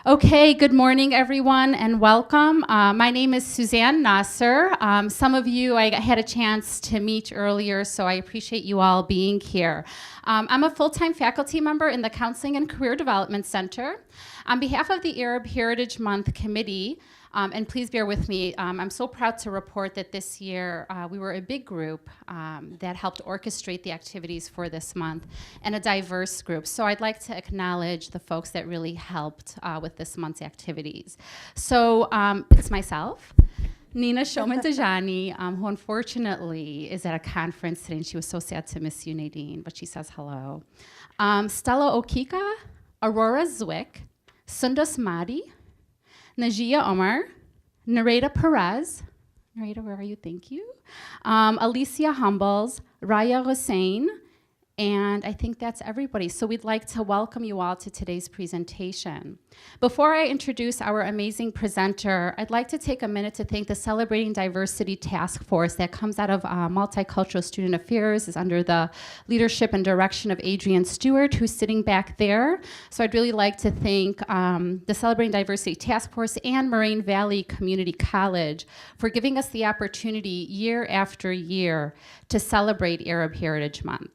Okay, good morning, everyone, and welcome. My name is Suzanne Nasser. Some of you I had a chance to meet earlier, so I appreciate you all being here. I'm a full-time faculty member in the Counseling and Career Development Center. On behalf of the Arab Heritage Month Committee, and please bear with me, I'm so proud to report that this year we were a big group that helped orchestrate the activities for this month, and a diverse group. So I'd like to acknowledge the folks that really helped with this month's activities. So it's myself, Nina Shoman-Dajani, who unfortunately is at a conference today, and she was so sad to miss you, Nadine, but she says hello. Stella Okika, Aurora Zwick, Sundus Madi, Najia Omar, Nareda Perez, Nareda, where are you? Thank you. Alicia Humbles, Raya Hussein, and I think that's everybody. So we'd like to welcome you all to today's presentation. Before I introduce our amazing presenter, I'd like to take a minute to thank the Celebrating Diversity Task Force that comes out of Multicultural Student Affairs, is under the leadership and direction of Adrian Stewart, who's sitting back there. So I'd really like to thank the Celebrating Diversity Task Force and Moraine Valley Community College for giving us the opportunity year after year to celebrate Arab Heritage Month.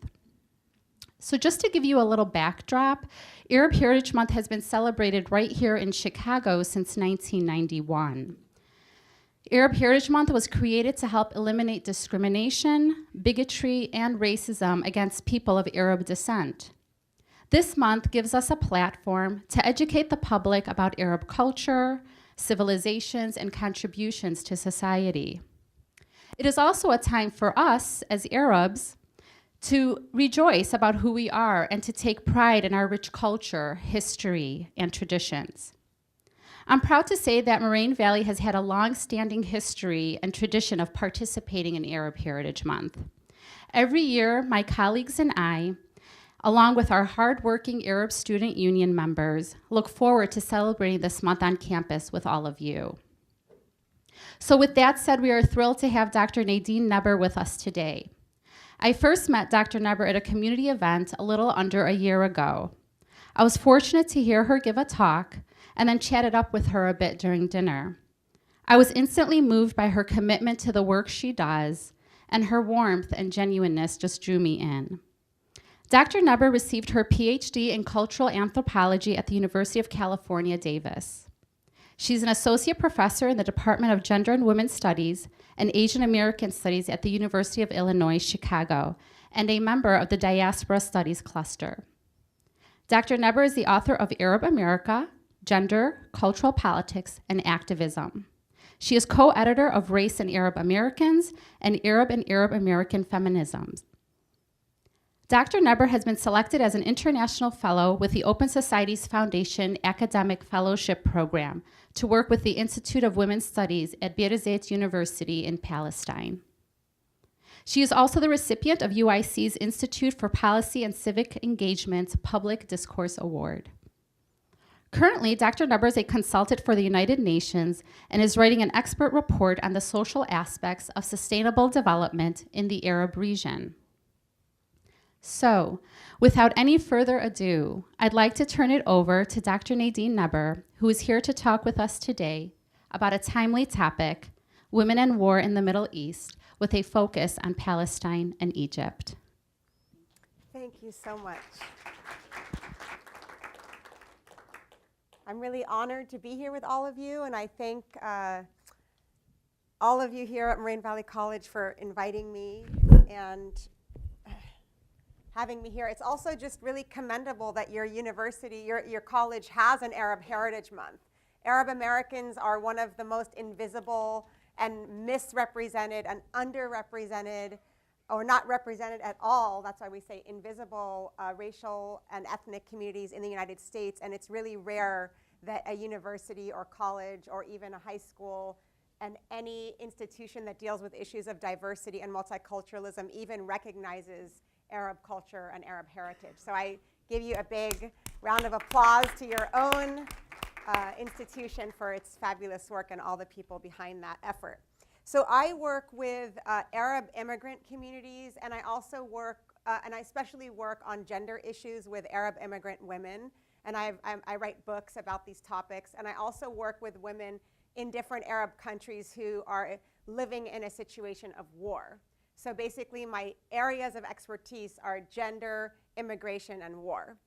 So just to give you a little backdrop, Arab Heritage Month has been celebrated right here in Chicago since 1991. Arab Heritage Month was created to help eliminate discrimination, bigotry, and racism against people of Arab descent. This month gives us a platform to educate the public about Arab culture, civilizations, and contributions to society. It is also a time for us as Arabs to rejoice about who we are and to take pride in our rich culture, history, and traditions. I'm proud to say that Moraine Valley has had a long-standing history and tradition of participating in Arab Heritage Month. Every year, my colleagues and I, along with our hardworking Arab Student Union members, look forward to celebrating this month on campus with all of you. So with that said, we are thrilled to have Dr. Nadine Naber with us today. I first met Dr. Naber at a community event a little under a year ago. I was fortunate to hear her give a talk and then chatted up with her a bit during dinner. I was instantly moved by her commitment to the work she does, and her warmth and genuineness just drew me in. Dr. Naber received her PhD in cultural anthropology at the University of California, Davis. She's an associate professor in the Department of Gender and Women's Studies and Asian American Studies at the University of Illinois, Chicago, and a member of the Diaspora Studies Cluster. Dr. Naber is the author of Arab America, Gender, Cultural Politics, and Activism. She is co-editor of Race and Arab Americans and Arab American Feminisms. Dr. Naber has been selected as an international fellow with the Open Societies Foundation Academic Fellowship Program to work with the Institute of Women's Studies at Birzeit University in Palestine. She is also the recipient of UIC's Institute for Policy and Civic Engagement's Public Discourse Award. Currently, Dr. Naber is a consultant for the United Nations and is writing an expert report on the social aspects of sustainable development in the Arab region. So, without any further ado, I'd like to turn it over to Dr. Nadine Naber, who is here to talk with us today about a timely topic, women and war in the Middle East, with a focus on Palestine and Egypt. Thank you so much. I'm really honored to be here with all of you, and I thank all of you here at Moraine Valley College for inviting me and having me here. It's also just really commendable that your university, your college has an Arab Heritage Month. Arab Americans are one of the most invisible and misrepresented and underrepresented, or not represented at all, that's why we say invisible, racial and ethnic communities in the United States, and it's really rare that a university or college or even a high school and any institution that deals with issues of diversity and multiculturalism even recognizes Arab culture and Arab heritage. So I give you a big round of applause to your own institution for its fabulous work and all the people behind that effort. So I work with Arab immigrant communities, and I also work, and I especially work on gender issues with Arab immigrant women. and I write books about these topics, and I also work with women in different Arab countries who are living in a situation of war. So basically my areas of expertise are gender, immigration, and war.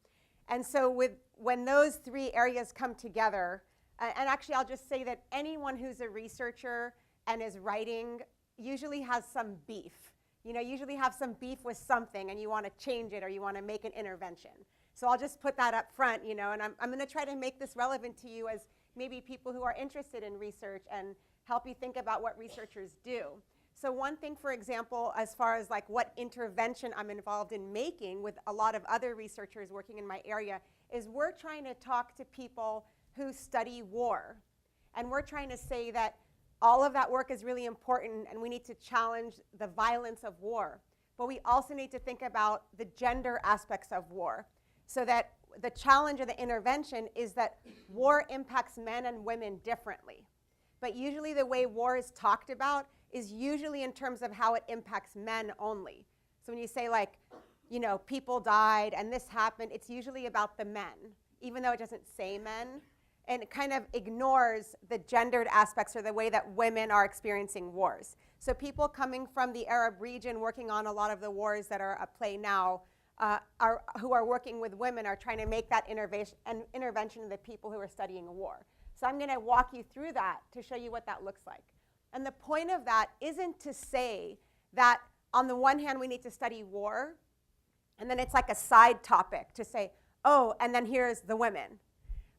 And so when those three areas come together, and actually I'll just say that anyone who's a researcher and is writing usually has some beef. Usually have some beef with something and you want to change it or you want to make an intervention. So I'll just put that up front, and I'm going to try to make this relevant to you as maybe people who are interested in research and help you think about what researchers do. So one thing, for example, as far as like what intervention I'm involved in making with a lot of other researchers working in my area is we're trying to talk to people who study war. And we're trying to say that all of that work is really important and we need to challenge the violence of war. But we also need to think about the gender aspects of war. So that the challenge of the intervention is that war impacts men and women differently. But usually the way war is talked about is usually in terms of how it impacts men only. So when you say like, people died and this happened, it's usually about the men, even though it doesn't say men. And it kind of ignores the gendered aspects or the way that women are experiencing wars. So people coming from the Arab region working on a lot of the wars that are at play now who are working with women are trying to make that intervention of the people who are studying a war. So I'm going to walk you through that to show you what that looks like. And the point of that isn't to say that on the one hand we need to study war, and then it's like a side topic to say, oh, and then here's the women.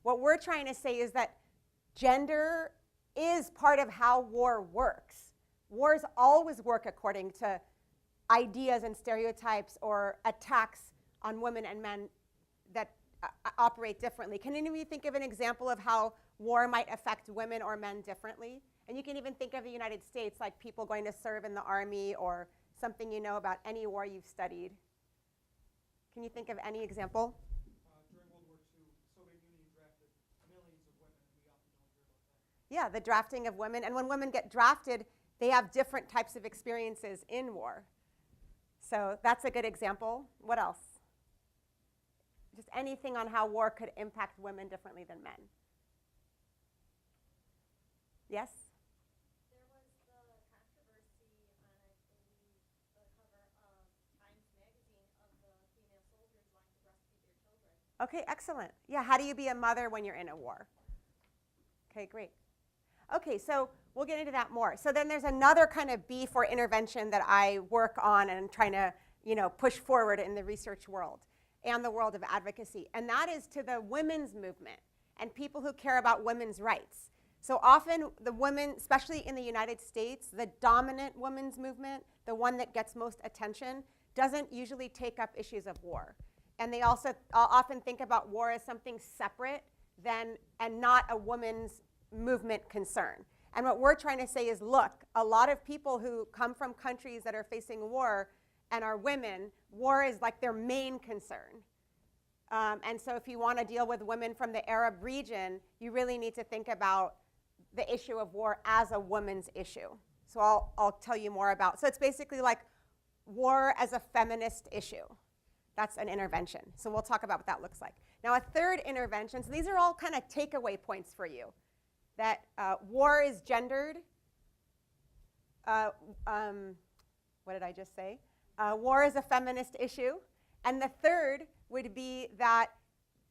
What we're trying to say is that gender is part of how war works. Wars always work according to ideas and stereotypes or attacks on women and men that operate differently. Can any of you think of an example of how war might affect women or men differently? And you can even think of the United States, like people going to serve in the army or something you know about any war you've studied. Can you think of any example? During World War II, the Soviet Union drafted millions of women, and we often don't hear about that. Yeah, the drafting of women. And when women get drafted, they have different types of experiences in war. So that's a good example. What else? Just anything on how war could impact women differently than men. Yes? There was the controversy on, I believe, the cover of Times Magazine of the female soldiers wanting to breastfeed their children. Okay, excellent. Yeah, how do you be a mother when you're in a war? Okay, great. Okay, so we'll get into that more. So then there's another kind of beef or intervention that I work on and trying to, push forward in the research world and the world of advocacy. And that is to the women's movement and people who care about women's rights. So often the women, especially in the United States, the dominant women's movement, the one that gets most attention, doesn't usually take up issues of war. And they also often think about war as something separate and not a woman's movement concern. And what we're trying to say is, look, a lot of people who come from countries that are facing war and are women, war is like their main concern. And so if you want to deal with women from the Arab region, you really need to think about the issue of war as a woman's issue. So I'll tell you more about. So it's basically like war as a feminist issue. That's an intervention. So we'll talk about what that looks like. Now a third intervention, so these are all kind of takeaway points for you. That war is gendered. What did I just say? War is a feminist issue. And the third would be that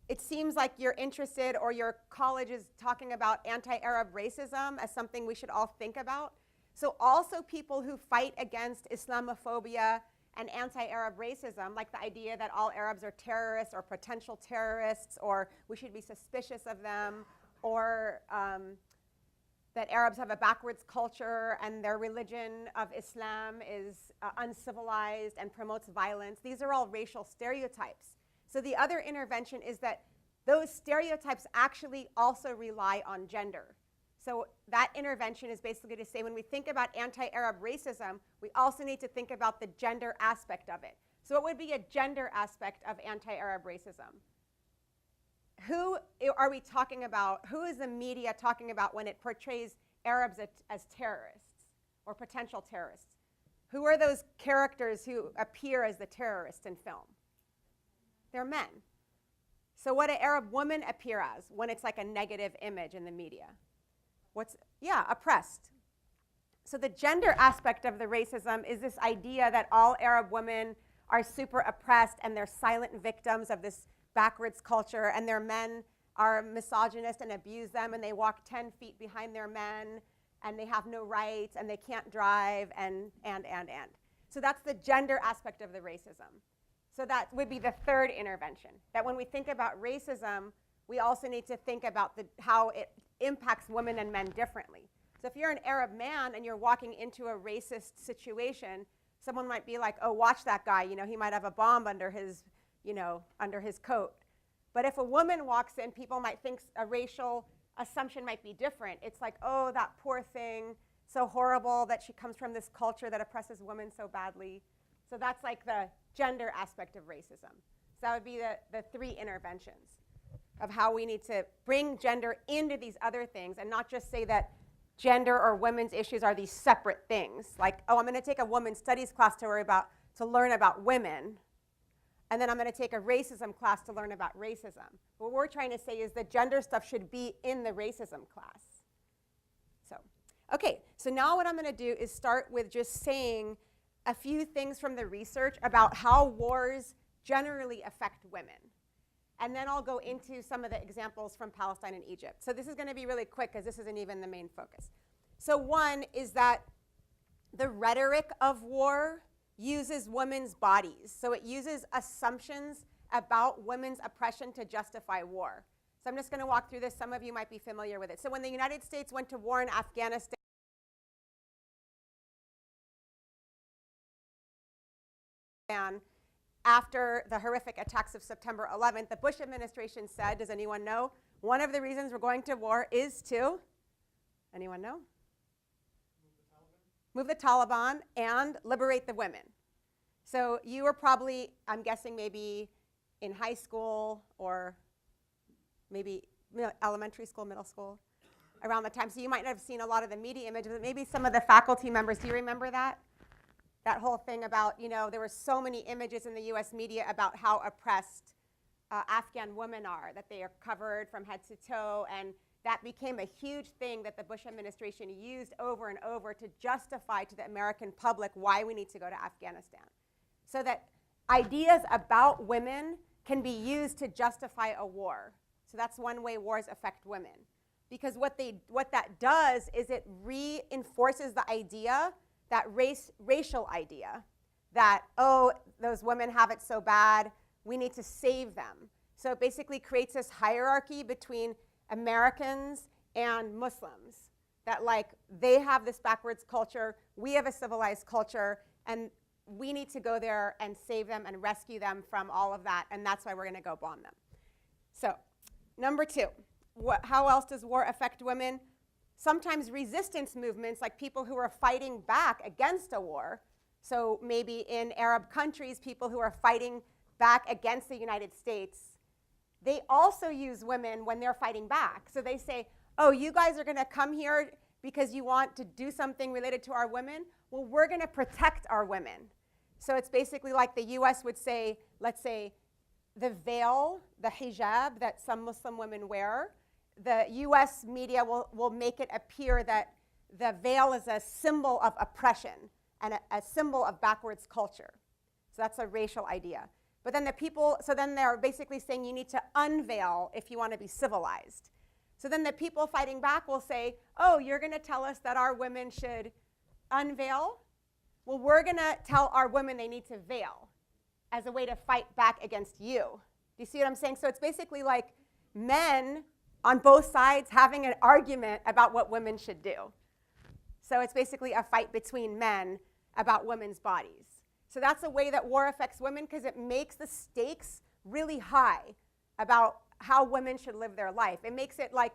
it seems like you're interested or your college is talking about anti-Arab racism as something we should all think about. So also people who fight against Islamophobia and anti-Arab racism, like the idea that all Arabs are terrorists or potential terrorists, or we should be suspicious of them, or that Arabs have a backwards culture and their religion of Islam is uncivilized and promotes violence. These are all racial stereotypes. So the other intervention is that those stereotypes actually also rely on gender. So that intervention is basically to say when we think about anti-Arab racism, we also need to think about the gender aspect of it. So what would be a gender aspect of anti-Arab racism? Who are we talking about? Who is the media talking about when it portrays Arabs as terrorists or potential terrorists? Who are those characters who appear as the terrorists in film? They're men. So what do Arab women appear as when it's like a negative image in the media? Oppressed. So the gender aspect of the racism is this idea that all Arab women are super oppressed and they're silent victims of this backwards culture, and their men are misogynist and abuse them, and they walk 10 feet behind their men, and they have no rights, and they can't drive, and. So that's the gender aspect of the racism. So that would be the third intervention, that when we think about racism, we also need to think about how it impacts women and men differently. So if you're an Arab man and you're walking into a racist situation, someone might be like, oh, watch that guy, he might have a bomb under his coat. But if a woman walks in, people might think a racial assumption might be different. It's like, oh, that poor thing, so horrible that she comes from this culture that oppresses women so badly. So that's like the gender aspect of racism. So that would be the three interventions of how we need to bring gender into these other things and not just say that gender or women's issues are these separate things. Like, oh, I'm going to take a women's studies class to learn about women, and then I'm going to take a racism class to learn about racism. What we're trying to say is that gender stuff should be in the racism class. So now what I'm going to do is start with just saying a few things from the research about how wars generally affect women. And then I'll go into some of the examples from Palestine and Egypt. So this is going to be really quick because this isn't even the main focus. So one is that the rhetoric of war uses women's bodies. So it uses assumptions about women's oppression to justify war. So I'm just going to walk through this. Some of you might be familiar with it. So when the United States went to war in Afghanistan, after the horrific attacks of September 11th, the Bush administration said, does anyone know, one of the reasons we're going to war is to, anyone know? Move the Taliban and liberate the women. So you were probably, I'm guessing, maybe in high school or maybe elementary school, middle school, around the time. So you might have seen a lot of the media images, but maybe some of the faculty members, do you remember that? That whole thing about, there were so many images in the US media about how oppressed Afghan women are, that they are covered from head to toe, and that became a huge thing that the Bush administration used over and over to justify to the American public why we need to go to Afghanistan. So that ideas about women can be used to justify a war. So that's one way wars affect women. Because what that does is it reinforces the idea, that racial idea, that, oh, those women have it so bad, we need to save them. So it basically creates this hierarchy between Americans and Muslims, that like they have this backwards culture, we have a civilized culture, and we need to go there and save them and rescue them from all of that, and that's why we're going to go bomb them. So number two, how else does war affect women? Sometimes resistance movements, like people who are fighting back against a war, so maybe in Arab countries, people who are fighting back against the United States, they also use women when they're fighting back. So they say, oh, you guys are going to come here because you want to do something related to our women? Well, we're going to protect our women. So it's basically like the US would say, let's say, the veil, the hijab that some Muslim women wear, the US media will make it appear that the veil is a symbol of oppression and a symbol of backwards culture. So that's a racial idea. But then then they're basically saying you need to unveil if you want to be civilized. So then the people fighting back will say, oh, you're going to tell us that our women should unveil? Well, we're going to tell our women they need to veil as a way to fight back against you. Do you see what I'm saying? So it's basically like men on both sides having an argument about what women should do. So it's basically a fight between men about women's bodies. So that's a way that war affects women, because it makes the stakes really high about how women should live their life. It makes it like,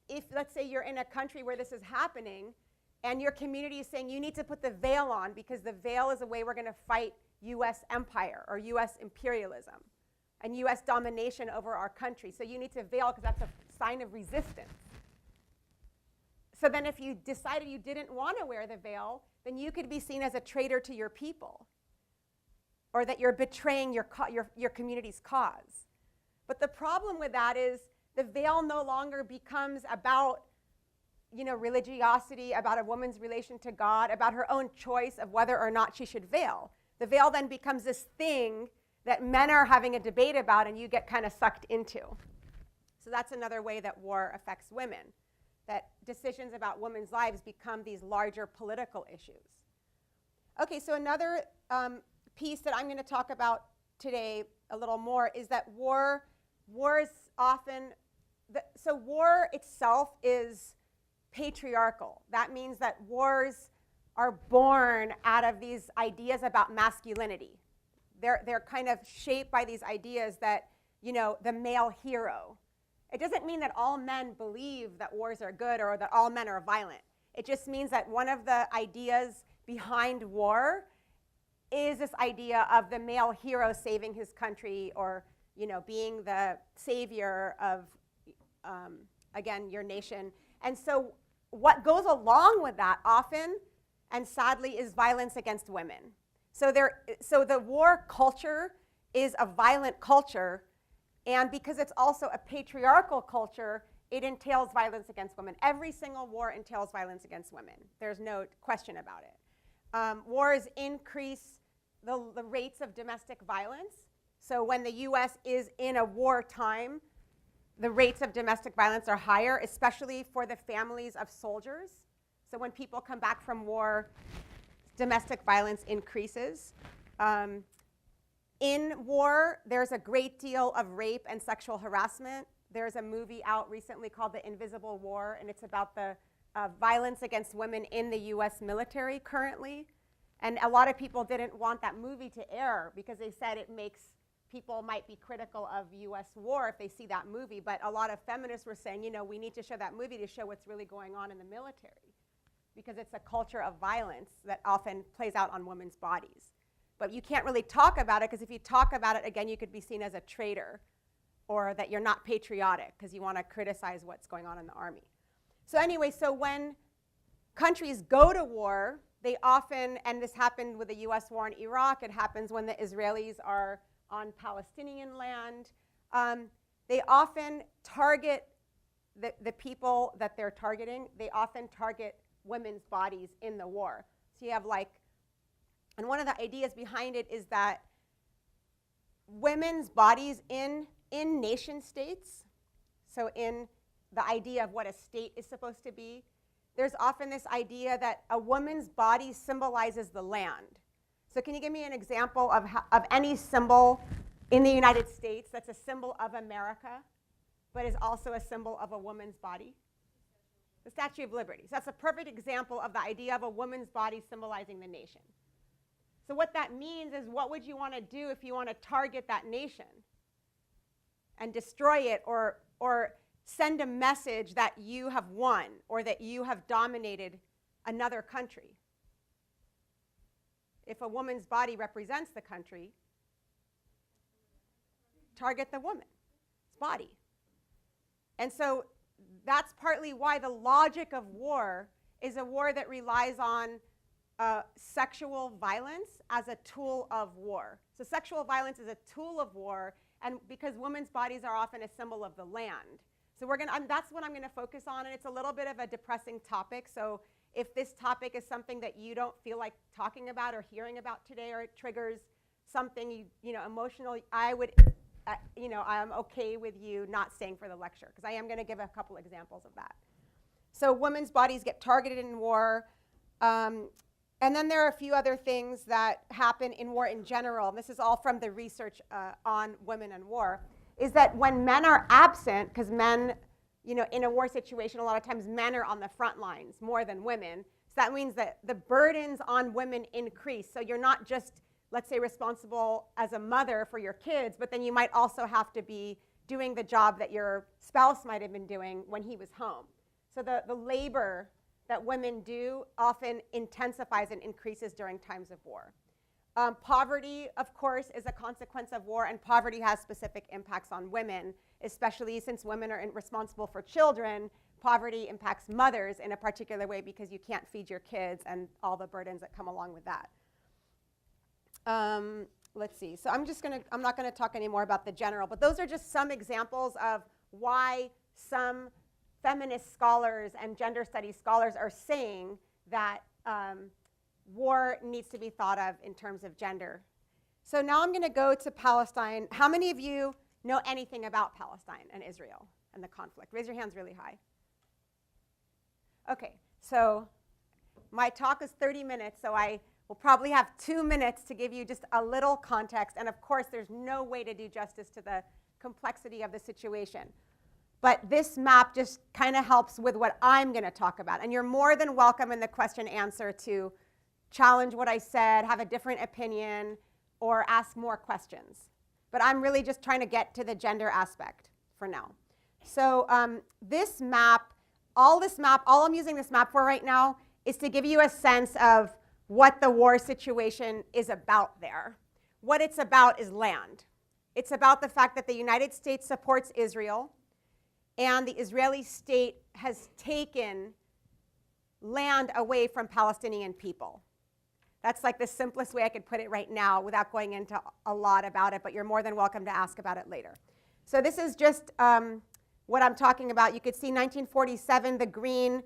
if let's say you're in a country where this is happening and your community is saying you need to put the veil on because the veil is a way we're going to fight US empire or US imperialism and US domination over our country. So you need to veil because that's a sign of resistance. So then if you decided you didn't want to wear the veil, then you could be seen as a traitor to your people, or that you're betraying your community's cause. But the problem with that is the veil no longer becomes about, religiosity, about a woman's relation to God, about her own choice of whether or not she should veil. The veil then becomes this thing that men are having a debate about and you get kind of sucked into. So that's another way that war affects women, that decisions about women's lives become these larger political issues. Okay, so another piece that I'm going to talk about today a little more is that war is often, so war itself is patriarchal. That means that wars are born out of these ideas about masculinity. They're kind of shaped by these ideas that, the male hero. It doesn't mean that all men believe that wars are good or that all men are violent. It just means that one of the ideas behind war is this idea of the male hero saving his country or, being the savior of, again, your nation. And so what goes along with that often, and sadly, is violence against women. So the war culture is a violent culture, and because it's also a patriarchal culture, it entails violence against women. Every single war entails violence against women. There's no question about it. Wars increase the rates of domestic violence. So when the US is in a wartime, the rates of domestic violence are higher, especially for the families of soldiers. So when people come back from war, domestic violence increases. In war, there's a great deal of rape and sexual harassment. There's a movie out recently called The Invisible War, and it's about the violence against women in the US military currently. And a lot of people didn't want that movie to air because they said it makes people might be critical of US war if they see that movie. But a lot of feminists were saying, we need to show that movie to show what's really going on in the military, because it's a culture of violence that often plays out on women's bodies. But you can't really talk about it, because if you talk about it, again, you could be seen as a traitor or that you're not patriotic because you want to criticize what's going on in the army. So anyway, so when countries go to war, they often, and this happened with the US war in Iraq, it happens when the Israelis are on Palestinian land, they often target the people that they're targeting. They often target women's bodies in the war. So you have and one of the ideas behind it is that women's bodies in nation states, so in the idea of what a state is supposed to be, there's often this idea that a woman's body symbolizes the land. So can you give me an example of any symbol in the United States that's a symbol of America, but is also a symbol of a woman's body? The Statue of Liberty. So that's a perfect example of the idea of a woman's body symbolizing the nation. So what that means is, what would you want to do if you want to target that nation and destroy it, or send a message that you have won or that you have dominated another country? If a woman's body represents the country, target the woman's body. And so that's partly why the logic of war is a war that relies on sexual violence as a tool of war. So sexual violence is a tool of war, and because women's bodies are often a symbol of the land. So that's what I'm going to focus on, and it's a little bit of a depressing topic. So if this topic is something that you don't feel like talking about or hearing about today, or it triggers something emotional, I'm okay with you not staying for the lecture, because I am going to give a couple examples of that. So women's bodies get targeted in war. And then there are a few other things that happen in war in general, and this is all from the research on women and war, is that when men are absent, because men, in a war situation, a lot of times men are on the front lines more than women. So that means that the burdens on women increase. So you're not just, let's say, responsible as a mother for your kids, but then you might also have to be doing the job that your spouse might have been doing when he was home. So the labor that women do often intensifies and increases during times of war. Poverty, of course, is a consequence of war, and poverty has specific impacts on women, especially since women are responsible for children. Poverty impacts mothers in a particular way because you can't feed your kids and all the burdens that come along with that. let's see. So I'm not gonna talk anymore about the general, but those are just some examples of why some feminist scholars and gender studies scholars are saying that war needs to be thought of in terms of gender. So now I'm gonna go to Palestine. How many of you know anything about Palestine and Israel and the conflict? Raise your hands really high. Okay, so my talk is 30 minutes, so I will probably have 2 minutes to give you just a little context. And of course, there's no way to do justice to the complexity of the situation. But this map just kind of helps with what I'm going to talk about. And you're more than welcome in the question answer to challenge what I said, have a different opinion, or ask more questions. But I'm really just trying to get to the gender aspect for now. So this map, all I'm using this map for right now is to give you a sense of what the war situation is about there. What it's about is land. It's about the fact that the United States supports Israel, and the Israeli state has taken land away from Palestinian people. That's like the simplest way I could put it right now without going into a lot about it, but you're more than welcome to ask about it later. So this is just what I'm talking about. You could see 1947, the green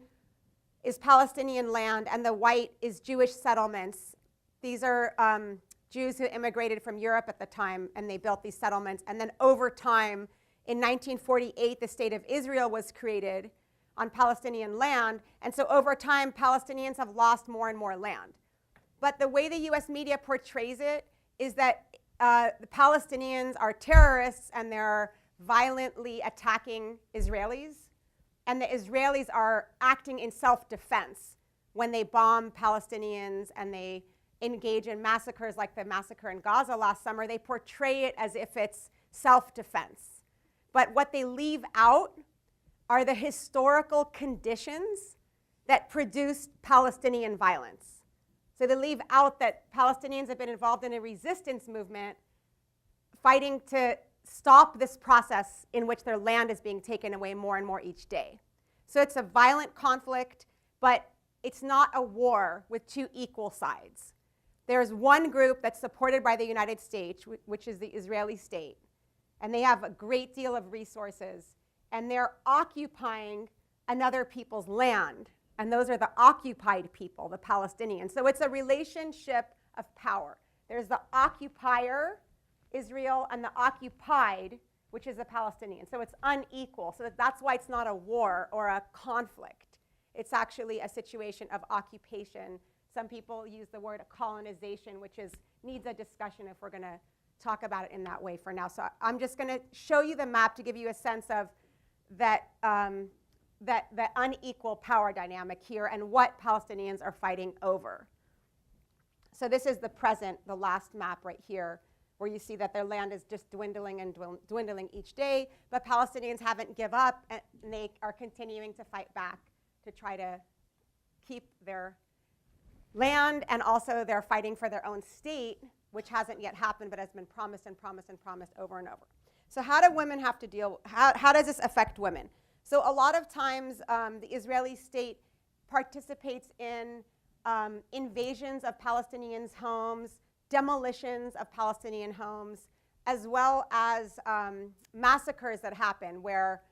is Palestinian land, and the white is Jewish settlements. These are Jews who immigrated from Europe at the time, and they built these settlements. And then over time, in 1948, the state of Israel was created on Palestinian land. And so over time, Palestinians have lost more and more land. But the way the US media portrays it is that the Palestinians are terrorists and they're violently attacking Israelis. And the Israelis are acting in self-defense when they bomb Palestinians and they engage in massacres like the massacre in Gaza last summer. They portray it as if it's self-defense. But what they leave out are the historical conditions that produced Palestinian violence. So they leave out that Palestinians have been involved in a resistance movement fighting to stop this process in which their land is being taken away more and more each day. So it's a violent conflict, but it's not a war with two equal sides. There's one group that's supported by the United States, which is the Israeli state, and they have a great deal of resources, and they're occupying another people's land, and those are the occupied people, the Palestinians. So it's a relationship of power. There's the occupier, Israel, and the occupied, which is the Palestinians. So it's unequal. So that's why it's not a war or a conflict. It's actually a situation of occupation. Some people use the word colonization, which needs a discussion if we're going to talk about it in that way for now. So I'm just going to show you the map to give you a sense of that unequal power dynamic here and what Palestinians are fighting over. So this is the present, the last map right here, where you see that their land is just dwindling and dwindling each day, but Palestinians haven't given up, and they are continuing to fight back to try to keep their land, and also they're fighting for their own state, which hasn't yet happened, but has been promised and promised and promised over and over. So how do women have to deal, how does this affect women? So a lot of times the Israeli state participates in invasions of Palestinians' homes, demolitions of Palestinian homes, as well as massacres that happen where,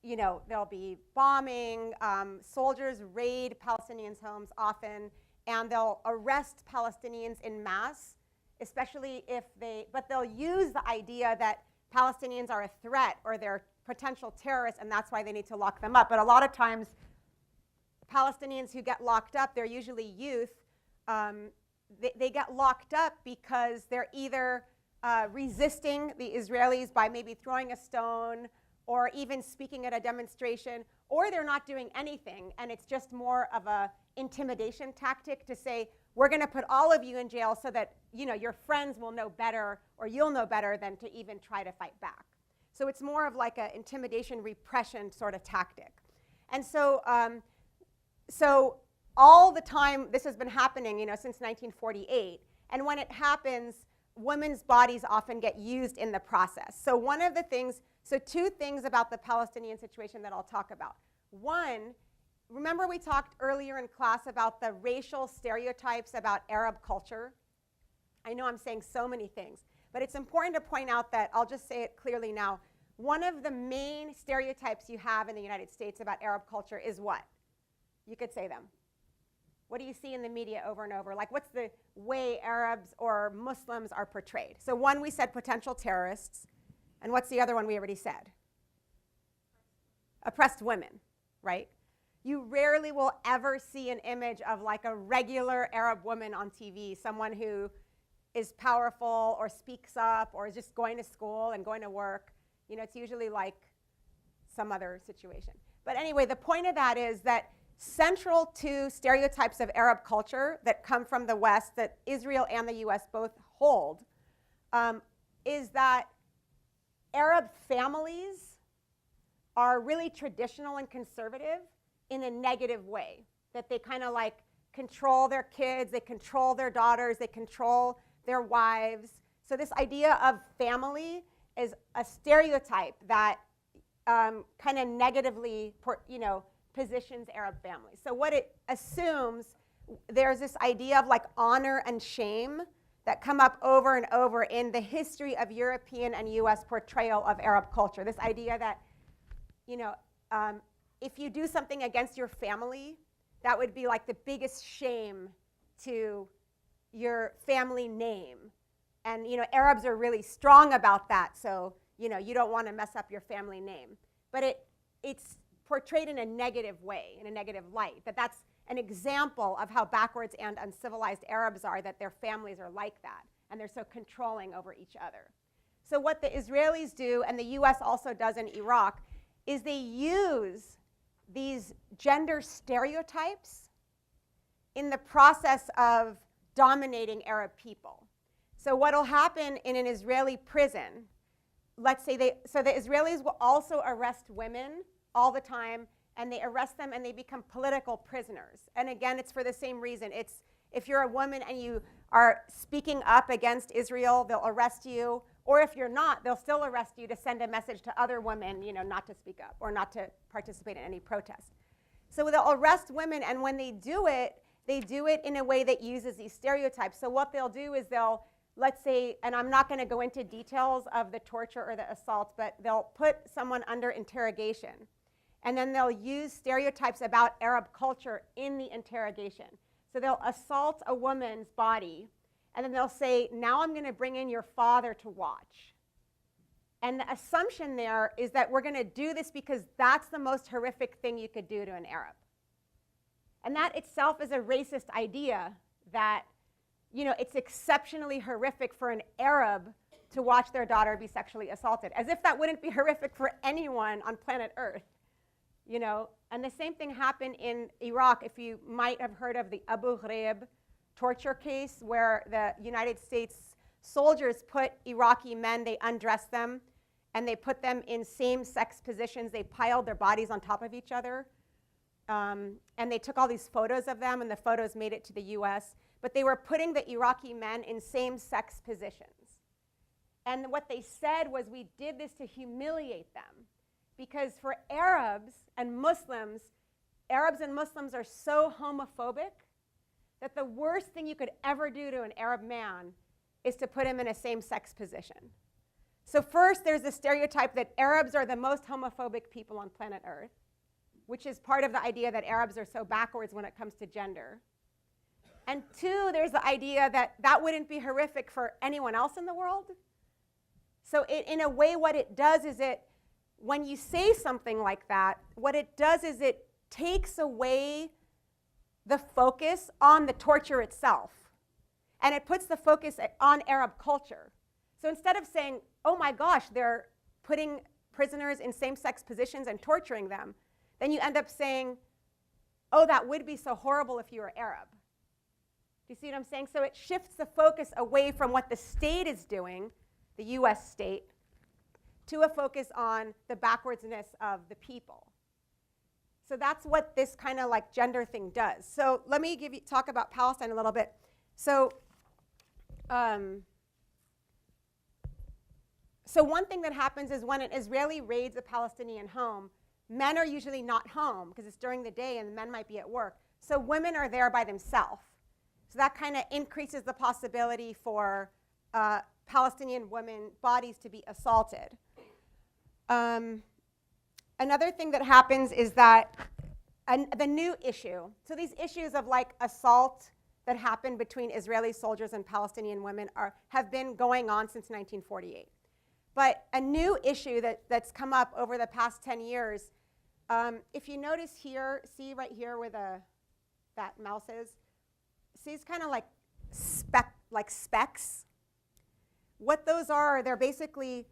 you know, there'll be bombing, soldiers raid Palestinians' homes often, and they'll arrest Palestinians in mass, especially if but they'll use the idea that Palestinians are a threat or they're potential terrorists, and that's why they need to lock them up. But a lot of times, Palestinians who get locked up, they're usually youth, they get locked up because they're either resisting the Israelis by maybe throwing a stone or even speaking at a demonstration, or they're not doing anything, and it's just more of a intimidation tactic to say, we're going to put all of you in jail so that, you know, your friends will know better or you'll know better than to even try to fight back. So it's more of like an intimidation repression sort of tactic. And so so all the time this has been happening, you know, since 1948. And when it happens, women's bodies often get used in the process. So one of the things, so two things about the Palestinian situation that I'll talk about. One, remember we talked earlier in class about the racial stereotypes about Arab culture? I know I'm saying so many things, but it's important to point out that, I'll just say it clearly now, one of the main stereotypes you have in the United States about Arab culture is what? You could say them. What do you see in the media over and over? Like, what's the way Arabs or Muslims are portrayed? So one, we said potential terrorists. And what's the other one we already said? Oppressed women, right? You rarely will ever see an image of like a regular Arab woman on TV, someone who is powerful or speaks up or is just going to school and going to work. You know, it's usually like some other situation. But anyway, the point of that is that central to stereotypes of Arab culture that come from the West, that Israel and the US both hold, is that Arab families are really traditional and conservative in a negative way, that they kind of like control their kids, they control their daughters, they control their wives. So this idea of family is a stereotype that kind of negatively, positions Arab families. So what it assumes, there's this idea of like honor and shame that come up over and over in the history of European and US portrayal of Arab culture. This idea that, if you do something against your family, that would be like the biggest shame to your family name. And Arabs are really strong about that, so you don't want to mess up your family name. But it's portrayed in a negative way, in a negative light, that's an example of how backwards and uncivilized Arabs are, that their families are like that, and they're so controlling over each other. So what the Israelis do, and the US also does in Iraq, is they use these gender stereotypes in the process of dominating Arab people. So what'll happen in an Israeli prison, let's say the Israelis will also arrest women all the time, and they arrest them and they become political prisoners. And again, it's for the same reason. It's if you're a woman and you are speaking up against Israel, they'll arrest you. Or if you're not, they'll still arrest you to send a message to other women, not to speak up or not to participate in any protest. So they'll arrest women, and when they do it in a way that uses these stereotypes. So what they'll do is let's say, and I'm not going to go into details of the torture or the assaults, but they'll put someone under interrogation. And then they'll use stereotypes about Arab culture in the interrogation. So they'll assault a woman's body, and then they'll say, now I'm going to bring in your father to watch. And the assumption there is that we're going to do this because that's the most horrific thing you could do to an Arab. And that itself is a racist idea, that it's exceptionally horrific for an Arab to watch their daughter be sexually assaulted, as if that wouldn't be horrific for anyone on planet Earth. And the same thing happened in Iraq. If you might have heard of the Abu Ghraib torture case, where the United States soldiers put Iraqi men, they undressed them, and they put them in same-sex positions. They piled their bodies on top of each other. And they took all these photos of them, and the photos made it to the US. But they were putting the Iraqi men in same-sex positions. And what they said was, we did this to humiliate them. Because for Arabs and Muslims are so homophobic that the worst thing you could ever do to an Arab man is to put him in a same-sex position. So first, there's the stereotype that Arabs are the most homophobic people on planet Earth, which is part of the idea that Arabs are so backwards when it comes to gender. And two, there's the idea that that wouldn't be horrific for anyone else in the world. So in a way, what it does is when you say something like that, what it does is it takes away the focus on the torture itself, and it puts the focus on Arab culture. So instead of saying, oh my gosh, they're putting prisoners in same-sex positions and torturing them, then you end up saying, oh, that would be so horrible if you were Arab. Do you see what I'm saying? So it shifts the focus away from what the state is doing, the US state, to a focus on the backwardsness of the people. So that's what this kind of like gender thing does. So let me talk about Palestine a little bit. So, so one thing that happens is when an Israeli raids a Palestinian home, men are usually not home because it's during the day and the men might be at work. So women are there by themselves. So that kind of increases the possibility for Palestinian women bodies to be assaulted. Another thing that happens is that the new issue, so these issues of like assault that happen between Israeli soldiers and Palestinian women have been going on since 1948. But a new issue that's come up over the past 10 years, if you notice here, see right here where that mouse is, see it's kind of like specks. What those are, they're basically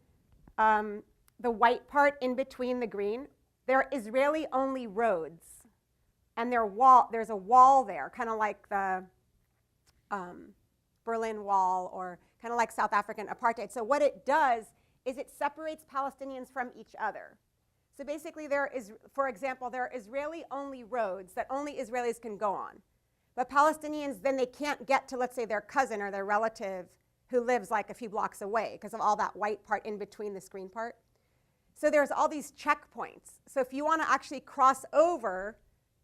the white part in between the green. They're Israeli-only roads. And there's a wall there, kind of like the Berlin Wall or kind of like South African apartheid. So what it does is it separates Palestinians from each other. So basically for example, there are Israeli-only roads that only Israelis can go on. But Palestinians, then they can't get to, let's say, their cousin or their relative who lives like a few blocks away because of all that white part in between the screen part. So there's all these checkpoints. So if you want to actually cross over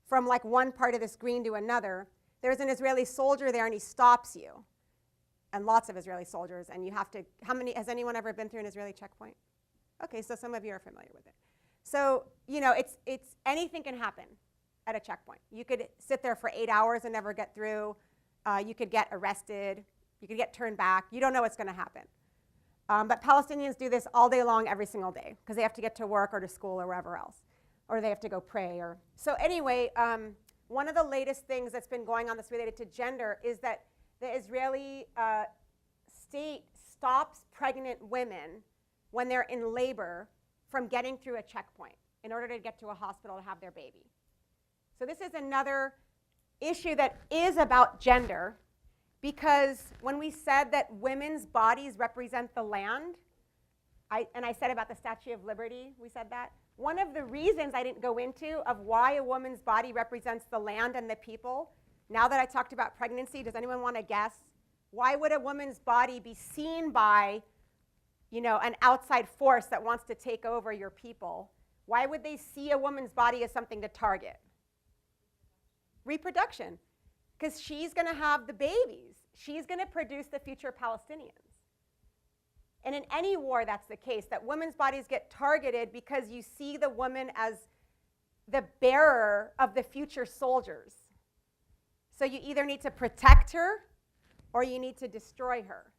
from like one part of this green to another, there's an Israeli soldier there and he stops you. And lots of Israeli soldiers, and you have to, has anyone ever been through an Israeli checkpoint? Okay, so some of you are familiar with it. So, you know, it's anything can happen at a checkpoint. You could sit there for 8 hours and never get through. You could get arrested. You could get turned back. You don't know what's going to happen. But Palestinians do this all day long, every single day, because they have to get to work or to school or wherever else. Or they have to go pray. So anyway, one of the latest things that's been going on that's related to gender is that the Israeli state stops pregnant women when they're in labor from getting through a checkpoint in order to get to a hospital to have their baby. So this is another issue that is about gender, because when we said that women's bodies represent the land, and I said about the Statue of Liberty, we said that. One of the reasons I didn't go into of why a woman's body represents the land and the people, now that I talked about pregnancy, does anyone want to guess? Why would a woman's body be seen by, you know, an outside force that wants to take over your people? Why would they see a woman's body as something to target? Reproduction. Because she's going to have the babies. She's going to produce the future Palestinians. And in any war, that's the case, that women's bodies get targeted because you see the woman as the bearer of the future soldiers. So you either need to protect her or you need to destroy her.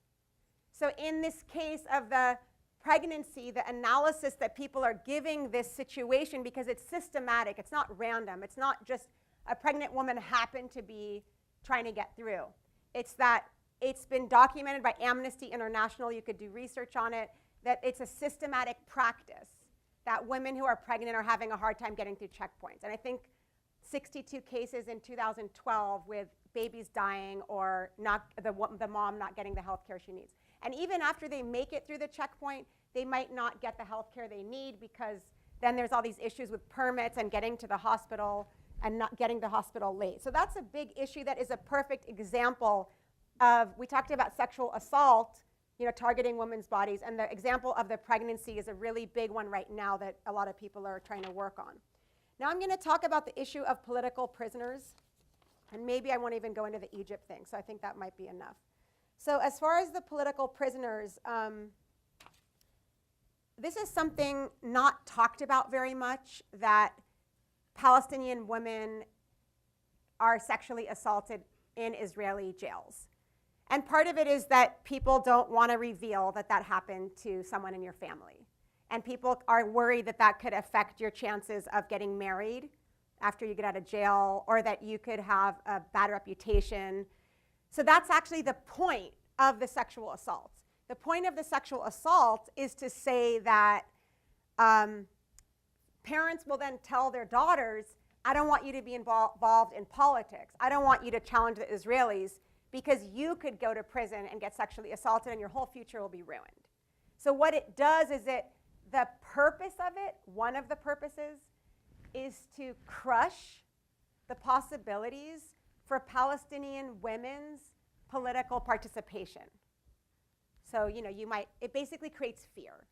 So in this case of the pregnancy, the analysis that people are giving this situation, because it's systematic, it's not random, it's not just a pregnant woman happened to be trying to get through. It's that it's been documented by Amnesty International, you could do research on it, that it's a systematic practice that women who are pregnant are having a hard time getting through checkpoints. And I think 62 cases in 2012 with babies dying or not, the mom not getting the health care she needs. And even after they make it through the checkpoint, they might not get the health care they need, because then there's all these issues with permits and getting to the hospital and not getting to the hospital late. So that's a big issue that is a perfect example of, we talked about sexual assault, you know, targeting women's bodies, and the example of the pregnancy is a really big one right now that a lot of people are trying to work on. Now I'm going to talk about the issue of political prisoners, and maybe I won't even go into the Egypt thing, so I think that might be enough. So as far as the political prisoners, this is something not talked about very much, that Palestinian women are sexually assaulted in Israeli jails. And part of it is that people don't want to reveal that that happened to someone in your family. And people are worried that that could affect your chances of getting married after you get out of jail, or that you could have a bad reputation. So that's actually the point of the sexual assault. The point of the sexual assault is to say that parents will then tell their daughters, I don't want you to be involved in politics. I don't want you to challenge the Israelis, because you could go to prison and get sexually assaulted and your whole future will be ruined. So what it does is the purpose of it, one of the purposes, is to crush the possibilities for Palestinian women's political participation. So, you know, it basically creates fear.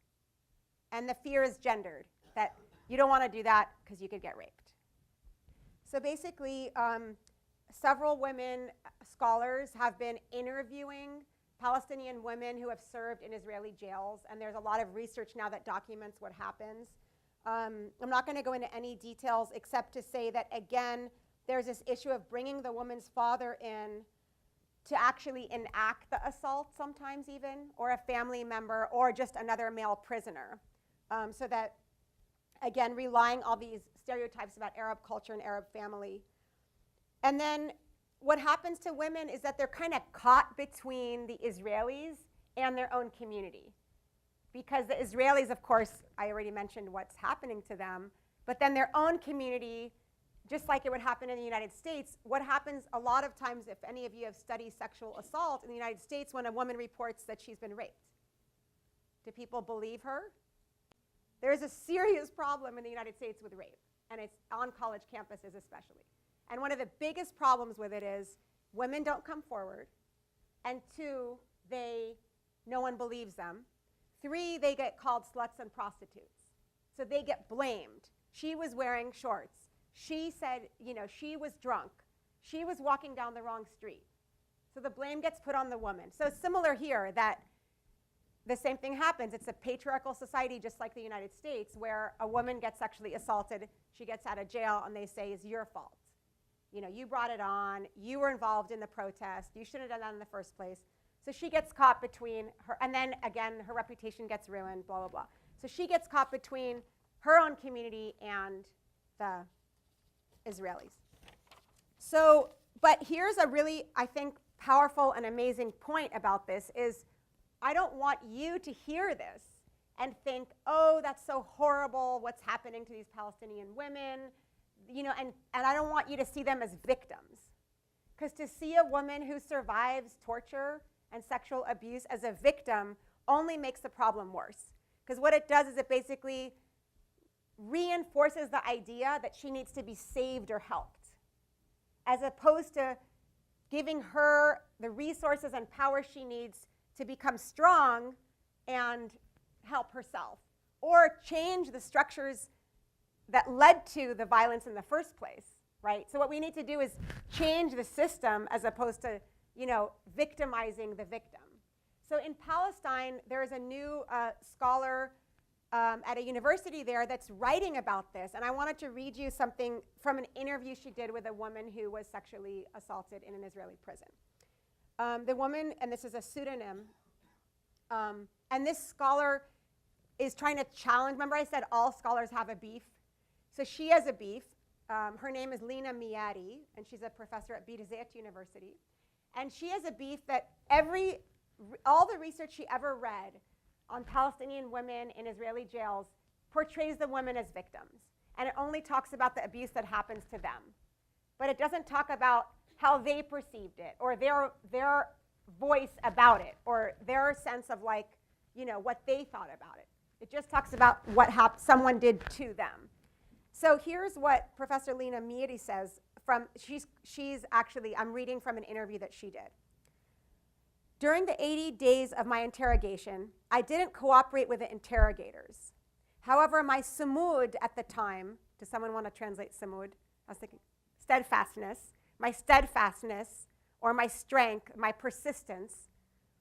And the fear is gendered, that you don't want to do that because you could get raped. So basically, several women scholars have been interviewing Palestinian women who have served in Israeli jails, and there's a lot of research now that documents what happens. I'm not going to go into any details except to say that, again, there's this issue of bringing the woman's father in to actually enact the assault sometimes even, or a family member, or just another male prisoner. So that, again, relying on these stereotypes about Arab culture and Arab family. And then what happens to women is that they're kind of caught between the Israelis and their own community. Because the Israelis, of course, I already mentioned what's happening to them, but then their own community, just like it would happen in the United States, what happens a lot of times, if any of you have studied sexual assault in the United States, when a woman reports that she's been raped, do people believe her? There's a serious problem in the United States with rape, and it's on college campuses especially. And one of the biggest problems with it is women don't come forward, and 2, no one believes them. 3, they get called sluts and prostitutes. So they get blamed. She was wearing shorts. She said, she was drunk. She was walking down the wrong street. So the blame gets put on the woman. So it's similar here that the same thing happens. It's a patriarchal society just like the United States where a woman gets sexually assaulted, she gets out of jail, and they say it's your fault. You brought it on, you were involved in the protest, you shouldn't have done that in the first place. So she gets caught between her, and then again, her reputation gets ruined, blah, blah, blah. So she gets caught between her own community and the Israelis. So, but here's a really, I think, powerful and amazing point about this is I don't want you to hear this and think, oh, that's so horrible, what's happening to these Palestinian women, and I don't want you to see them as victims. Because to see a woman who survives torture and sexual abuse as a victim only makes the problem worse. Because what it does is it basically reinforces the idea that she needs to be saved or helped, as opposed to giving her the resources and power she needs to become strong and help herself, or change the structures that led to the violence in the first place, right? So what we need to do is change the system as opposed to, victimizing the victim. So in Palestine, there is a new scholar at a university there that's writing about this, and I wanted to read you something from an interview she did with a woman who was sexually assaulted in an Israeli prison. The woman, and this is a pseudonym, and this scholar is trying to challenge, remember I said all scholars have a beef? So she has a beef. Her name is Lina Miadi, and she's a professor at Birzeit University. And she has a beef that all the research she ever read on Palestinian women in Israeli jails portrays the women as victims. And it only talks about the abuse that happens to them. But it doesn't talk about how they perceived it, or their voice about it, or their sense of what they thought about it. It just talks about what someone did to them. So here's what Professor Lina Miadi says she's actually, I'm reading from an interview that she did. During the 80 days of my interrogation, I didn't cooperate with the interrogators. However, my sumud at the time, does someone want to translate sumud? I was thinking steadfastness, my steadfastness, or my strength, my persistence.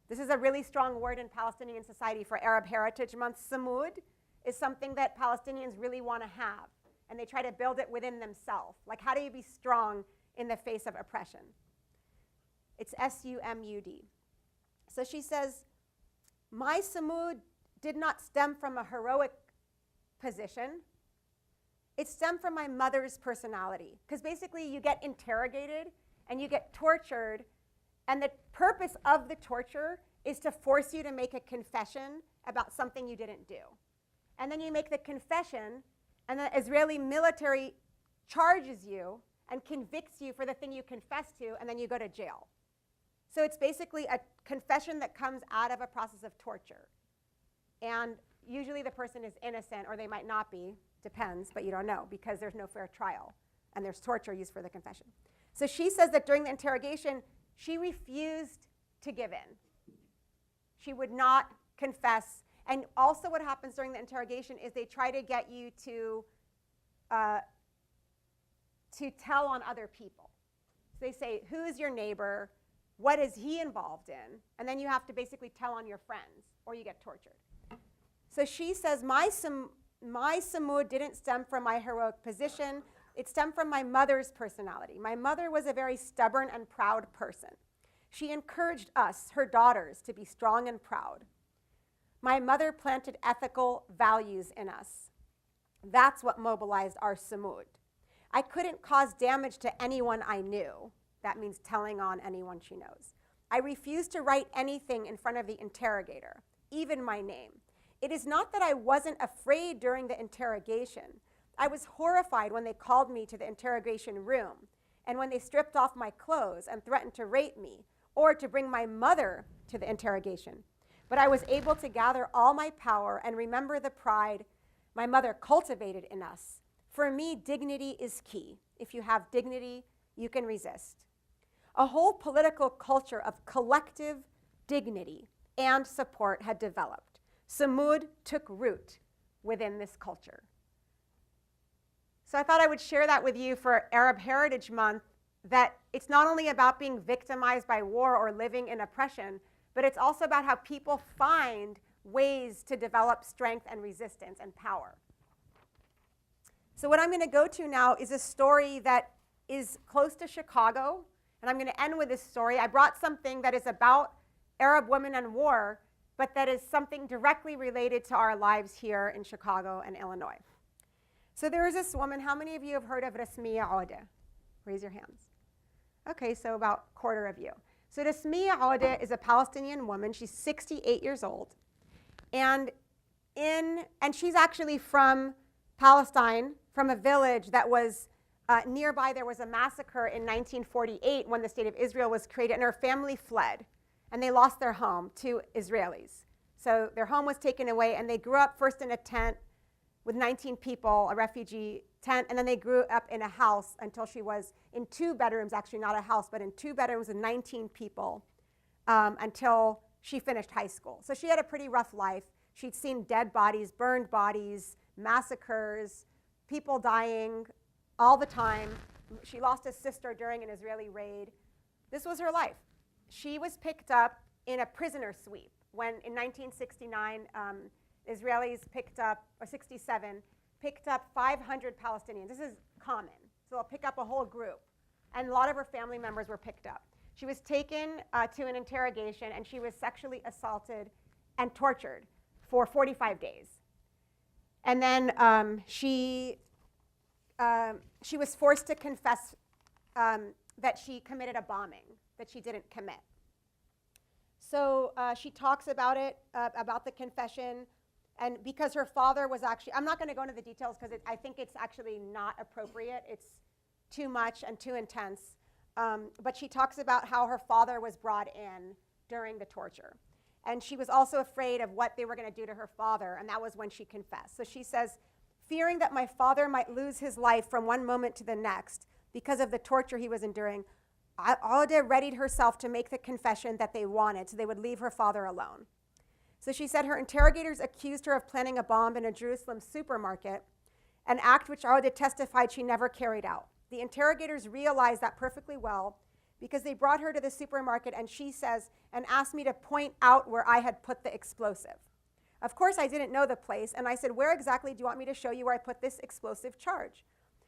This is a really strong word in Palestinian society for Arab Heritage Month. Sumud is something that Palestinians really want to have, and they try to build it within themselves. Like, how do you be strong in the face of oppression? It's S-U-M-U-D. So she says, my sumud did not stem from a heroic position. It stemmed from my mother's personality. Because basically you get interrogated and you get tortured, and the purpose of the torture is to force you to make a confession about something you didn't do. And then you make the confession, and the Israeli military charges you and convicts you for the thing you confessed to, and then you go to jail. So it's basically a confession that comes out of a process of torture. And usually the person is innocent, or they might not be, depends, but you don't know, because there's no fair trial, and there's torture used for the confession. So she says that during the interrogation, she refused to give in. She would not confess. And also what happens during the interrogation is they try to get you to tell on other people. So So they say, who is your neighbor? What is he involved in? And then you have to basically tell on your friends, or you get tortured. So she says, my samud didn't stem from my heroic position. It stemmed from my mother's personality. My mother was a very stubborn and proud person. She encouraged us, her daughters, to be strong and proud. My mother planted ethical values in us. That's what mobilized our samud. I couldn't cause damage to anyone I knew. That means telling on anyone she knows. I refused to write anything in front of the interrogator, even my name. It is not that I wasn't afraid during the interrogation. I was horrified when they called me to the interrogation room and when they stripped off my clothes and threatened to rape me or to bring my mother to the interrogation. But I was able to gather all my power and remember the pride my mother cultivated in us. For me, dignity is key. If you have dignity, you can resist. A whole political culture of collective dignity and support had developed. Samud took root within this culture. So I thought I would share that with you for Arab Heritage Month, that it's not only about being victimized by war or living in oppression, but it's also about how people find ways to develop strength and resistance and power. So what I'm going to go to now is a story that is close to Chicago, and I'm going to end with this story. I brought something that is about Arab women and war, but that is something directly related to our lives here in Chicago and Illinois. So there is this woman. How many of you have heard of Rasmia Odeh? Raise your hands. Okay, so about a quarter of you. So Rasmia Odeh is a Palestinian woman. She's 68 years old. And she's actually from Palestine, from a village that was nearby. There was a massacre in 1948 when the state of Israel was created, and her family fled, and they lost their home to Israelis. So their home was taken away, and they grew up first in a tent with 19 people, a refugee tent, and then they grew up in a house until she was in 2 bedrooms, actually not a house, but in 2 bedrooms with 19 people until she finished high school. So she had a pretty rough life. She'd seen dead bodies, burned bodies, massacres, people dying all the time. She lost a sister during an Israeli raid. This was her life. She was picked up in a prisoner sweep when in 1969, Israelis picked up, or 67, picked up 500 Palestinians. This is common. So they'll pick up a whole group. And a lot of her family members were picked up. She was taken to an interrogation, and she was sexually assaulted and tortured for 45 days. And then she was forced to confess that she committed a bombing, that she didn't commit. So she talks about it, about the confession. And because her father was actually, I'm not going to go into the details because I think it's actually not appropriate. It's too much and too intense. But she talks about how her father was brought in during the torture. And she was also afraid of what they were going to do to her father, and that was when she confessed. So she says, fearing that my father might lose his life from one moment to the next because of the torture he was enduring, Odeh readied herself to make the confession that they wanted, so they would leave her father alone. So she said her interrogators accused her of planning a bomb in a Jerusalem supermarket, an act which Odeh testified she never carried out. The interrogators realized that perfectly well because they brought her to the supermarket, and she says, and asked me to point out where I had put the explosive. Of course, I didn't know the place, and I said, where exactly do you want me to show you where I put this explosive charge?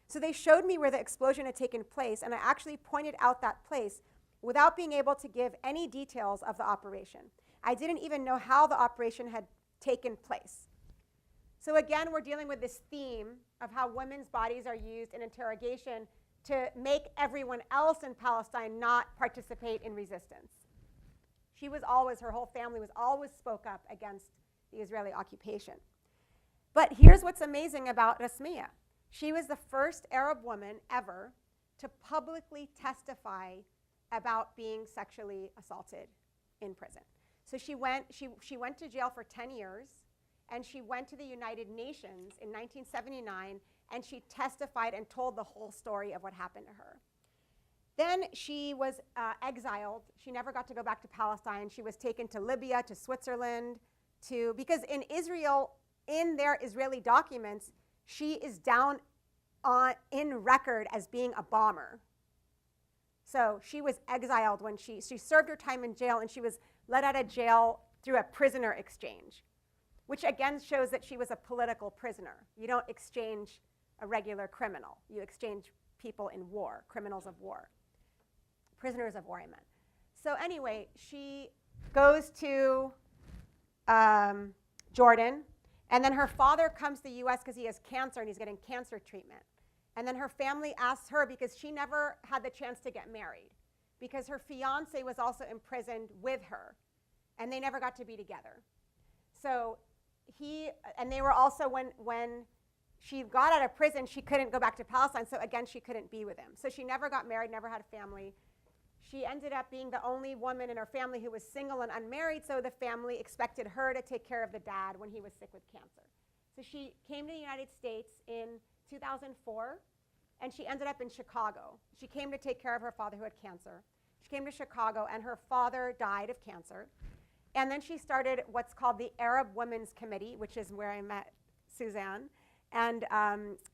So they showed me where the explosion had taken place, and I actually pointed out that place without being able to give any details of the operation. I didn't even know how the operation had taken place. So again, we're dealing with this theme of how women's bodies are used in interrogation to make everyone else in Palestine not participate in resistance. She was always, her whole family was always spoke up against the Israeli occupation. But here's what's amazing about Rasmia. She was the first Arab woman ever to publicly testify about being sexually assaulted in prison. So she went to jail for 10 years, and she went to the United Nations in 1979, and she testified and told the whole story of what happened to her. Then she was exiled. She never got to go back to Palestine. She was taken to Libya, to Switzerland, because in Israel, in their Israeli documents, she is down in record as being a bomber. So she was exiled when she served her time in jail, and she was let out of jail through a prisoner exchange, which again shows that she was a political prisoner. You don't exchange a regular criminal. You exchange people in war, criminals of war. Prisoners of war, I meant. So anyway, she goes to Jordan, and then her father comes to the US because he has cancer and he's getting cancer treatment. And then her family asks her, because she never had the chance to get married, because her fiance was also imprisoned with her, and they never got to be together. So they were also, when she got out of prison, she couldn't go back to Palestine, so again, she couldn't be with him. So she never got married, never had a family. She ended up being the only woman in her family who was single and unmarried, so the family expected her to take care of the dad when he was sick with cancer. So she came to the United States in 2004, and she ended up in Chicago. She came to take care of her father who had cancer. She came to Chicago, and her father died of cancer. And then she started what's called the Arab Women's Committee, which is where I met Suzanne. And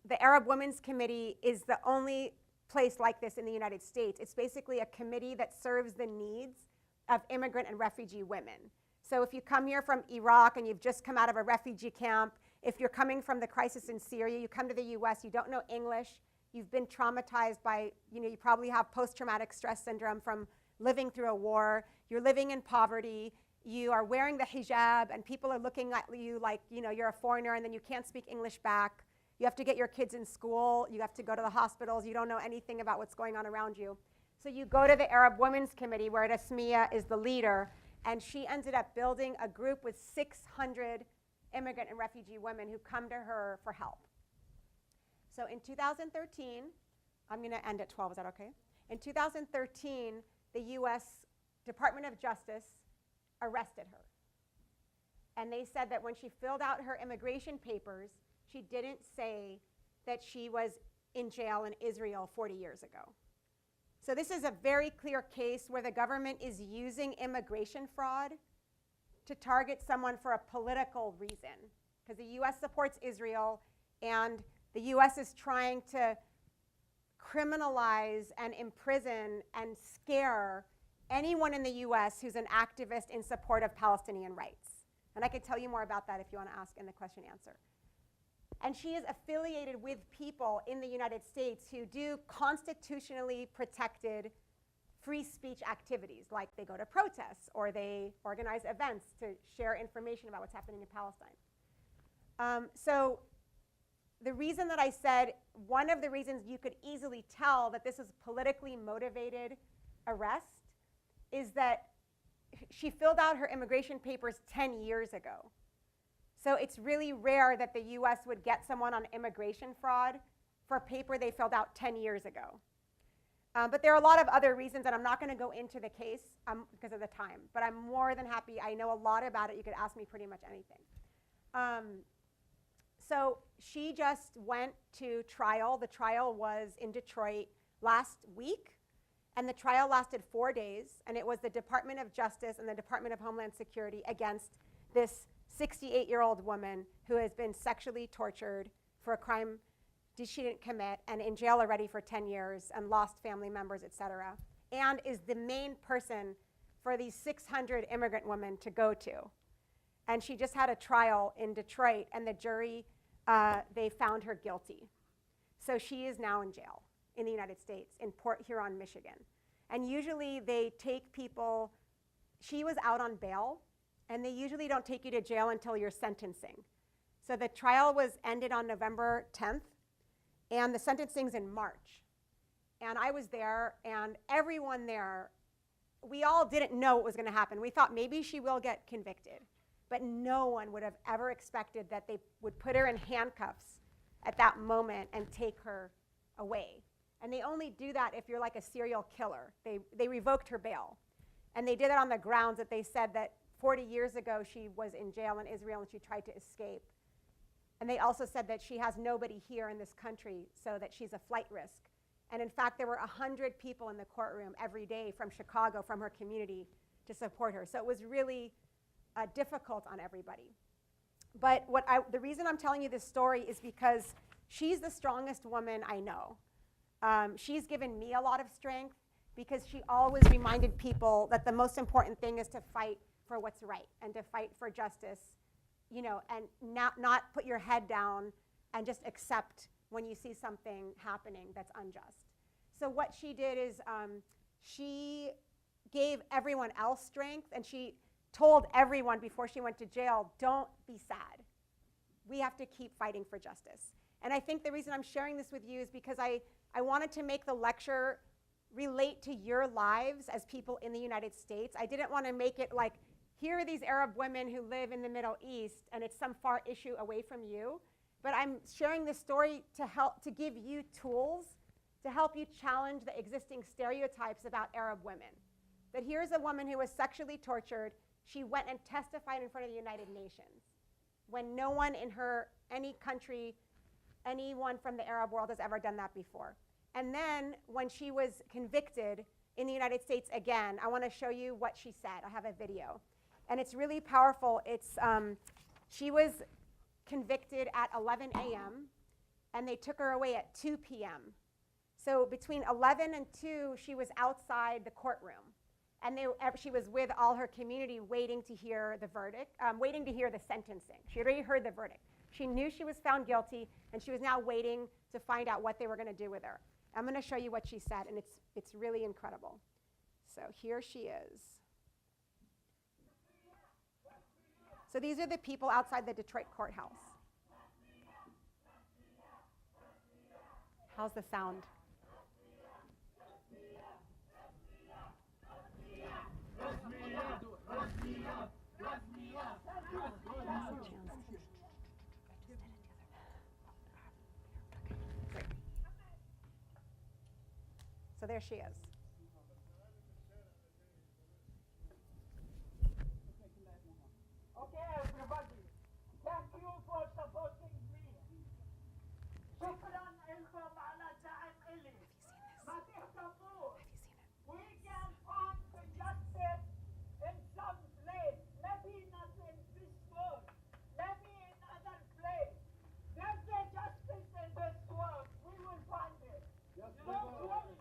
the Arab Women's Committee is the only place like this in the United States. It's basically a committee that serves the needs of immigrant and refugee women. So if you come here from Iraq and you've just come out of a refugee camp, if you're coming from the crisis in Syria, you come to the US, you don't know English, you've been traumatized by, you probably have post-traumatic stress syndrome from living through a war, you're living in poverty, you are wearing the hijab, and people are looking at you like, you're a foreigner, and then you can't speak English back. You have to get your kids in school, you have to go to the hospitals, you don't know anything about what's going on around you. So you go to the Arab Women's Committee, where Rasmia is the leader, and she ended up building a group with 600 immigrant and refugee women who come to her for help. So in 2013, I'm going to end at 12, is that okay? In 2013, the US Department of Justice arrested her. And they said that when she filled out her immigration papers, she didn't say that she was in jail in Israel 40 years ago. So this is a very clear case where the government is using immigration fraud to target someone for a political reason, because the US supports Israel, and the US is trying to criminalize and imprison and scare anyone in the US who's an activist in support of Palestinian rights. And I could tell you more about that if you want to ask in the question answer. And she is affiliated with people in the United States who do constitutionally protected free speech activities, like they go to protests or they organize events to share information about what's happening in Palestine. So the reason that I said, one of the reasons you could easily tell that this is politically motivated arrest is that she filled out her immigration papers 10 years ago. So it's really rare that the US would get someone on immigration fraud for a paper they filled out 10 years ago. But there are a lot of other reasons, and I'm not going to go into the case because of the time. But I'm more than happy. I know a lot about it. You could ask me pretty much anything. So she just went to trial. The trial was in Detroit last week, and the trial lasted 4 days. And it was the Department of Justice and the Department of Homeland Security against this 68-year-old woman who has been sexually tortured for a crime she didn't commit, and in jail already for 10 years, and lost family members, et cetera, and is the main person for these 600 immigrant women to go to. And she just had a trial in Detroit, and the jury, they found her guilty. So she is now in jail in the United States, in Port Huron, Michigan. And usually they take people, she was out on bail, and they usually don't take you to jail until you're sentencing. So the trial was ended on November 10th, and the sentencing's in March. And I was there, and everyone there, we all didn't know what was going to happen. We thought maybe she will get convicted, but no one would have ever expected that they would put her in handcuffs at that moment and take her away. And they only do that if you're like a serial killer. They revoked her bail. And they did it on the grounds that they said that 40 years ago she was in jail in Israel and she tried to escape. And they also said that she has nobody here in this country, so that she's a flight risk. And in fact, there were 100 people in the courtroom every day from Chicago, from her community, to support her. So it was really difficult on everybody. But the reason I'm telling you this story is because she's the strongest woman I know. She's given me a lot of strength. because she always reminded people that the most important thing is to fight for what's right and to fight for justice, you know, and not put your head down and just accept when you see something happening that's unjust. So what she did is she gave everyone else strength, and she told everyone before she went to jail, don't be sad. We have to keep fighting for justice. And I think the reason I'm sharing this with you is because I wanted to make the lecture relate to your lives as people in the United States. I didn't want to make it like, here are these Arab women who live in the Middle East, and it's some far issue away from you. But I'm sharing this story to give you tools to help you challenge the existing stereotypes about Arab women. That here's a woman who was sexually tortured. She went and testified in front of the United Nations when no one in any country, anyone from the Arab world has ever done that before. And then when she was convicted in the United States again, I want to show you what she said. I have a video. And it's really powerful. She was convicted at 11 a.m. and they took her away at 2 p.m. So between 11 and 2, she was outside the courtroom. And she was with all her community waiting to hear the verdict, waiting to hear the sentencing. She had already heard the verdict. She knew she was found guilty, and she was now waiting to find out what they were going to do with her. I'm going to show you what she said, and it's really incredible. So here she is. So these are the people outside the Detroit courthouse. How's the sound? So there she is. Okay, everybody. Thank you for supporting me. شكرا لكم على الدعم إلي. ما تهتموا. We can find justice in some place. Maybe not in this world. Maybe in other place. There's the justice in this world. We will find it. Don't worry.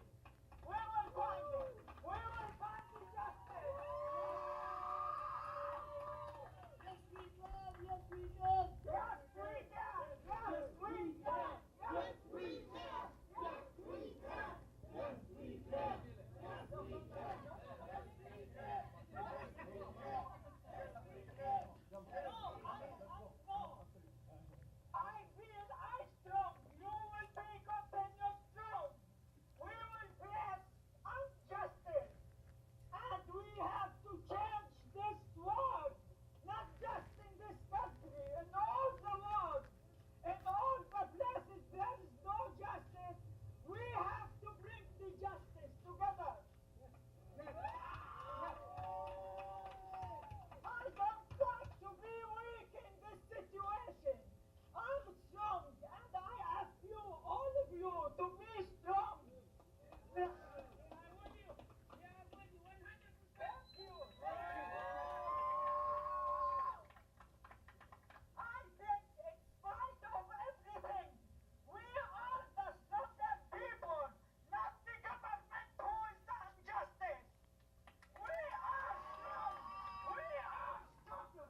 We will find it. We will find the justice. Yes, we can. Yes, we can. Yes, we can. Yes, we can. Yes, we can. Yes, we can. Yes, we can. Yes, we can. I feel I strong. You will be continuous strong. We will face injustice. And we have to change this world. Not just in this country, in all the world. In all the places there is no justice. We have to bring the justice together. I don't want to be weak in this situation. I'm strong, and I ask you, all of you, to be strong. Thank you. I think in spite of everything, we are the strongest people, not the government who is the injustice. We are strong. We are stronger.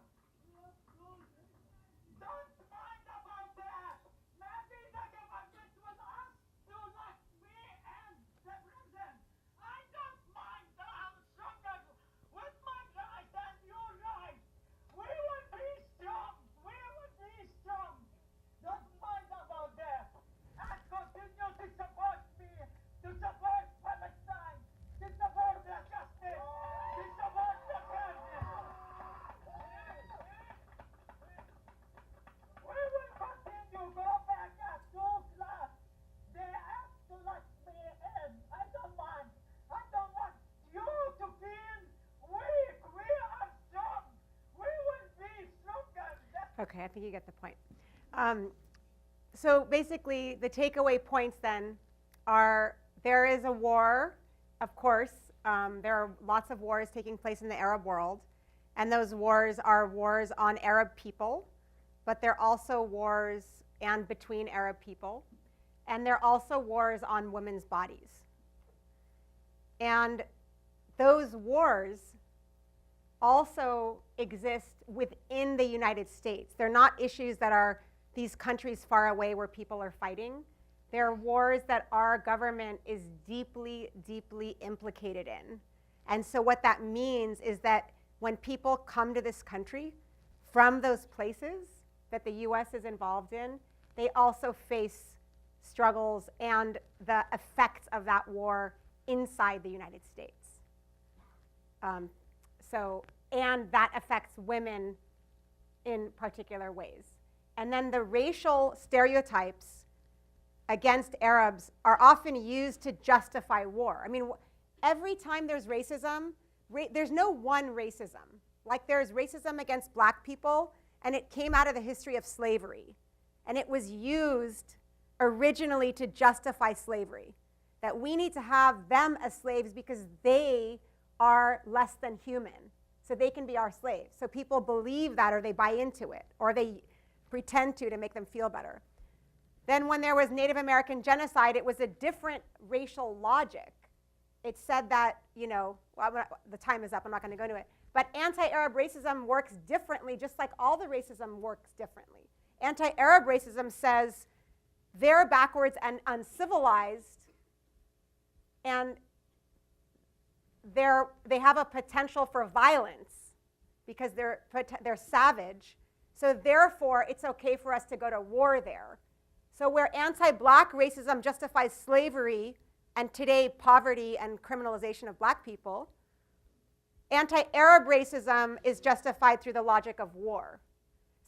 Don't mind about that. Maybe the government will ask to lock me in the prison. I don't mind that I'm stronger with my right and your right. We will be strong. We will be strong. Don't mind about that. And continue to support me, to support Palestine, to support the justice, to support the fairness. We will continue. Go back at 2 o'clock. They have to let me in. I don't mind. I don't want you to feel weak. We are strong. We will be stronger. Okay, I think you get the point. So basically, the takeaway points then are there is a war, of course. There are lots of wars taking place in the Arab world, and those wars are wars on Arab people, but they're also wars and between Arab people, and they're also wars on women's bodies. And those wars also exist within the United States. They're not issues that are these countries far away where people are fighting. They're wars that our government is deeply, deeply implicated in. And so what that means is that when people come to this country from those places that the US is involved in, they also face struggles and the effects of that war inside the United States. And that affects women in particular ways. And then the racial stereotypes against Arabs are often used to justify war. I mean, every time there's racism, there's no one racism. Like there's racism against black people, and it came out of the history of slavery. And it was used originally to justify slavery, that we need to have them as slaves because they are less than human, so they can be our slaves. So people believe that, or they buy into it, or they pretend to make them feel better. Then when there was Native American genocide, it was a different racial logic. It said that, well, the time is up, I'm not going to go into it, but anti-Arab racism works differently, just like all the racism works differently. Anti-Arab racism says they're backwards and uncivilized, and they have a potential for violence because they're savage. So therefore, it's okay for us to go to war there. So where anti-black racism justifies slavery and today poverty and criminalization of black people, anti-Arab racism is justified through the logic of war.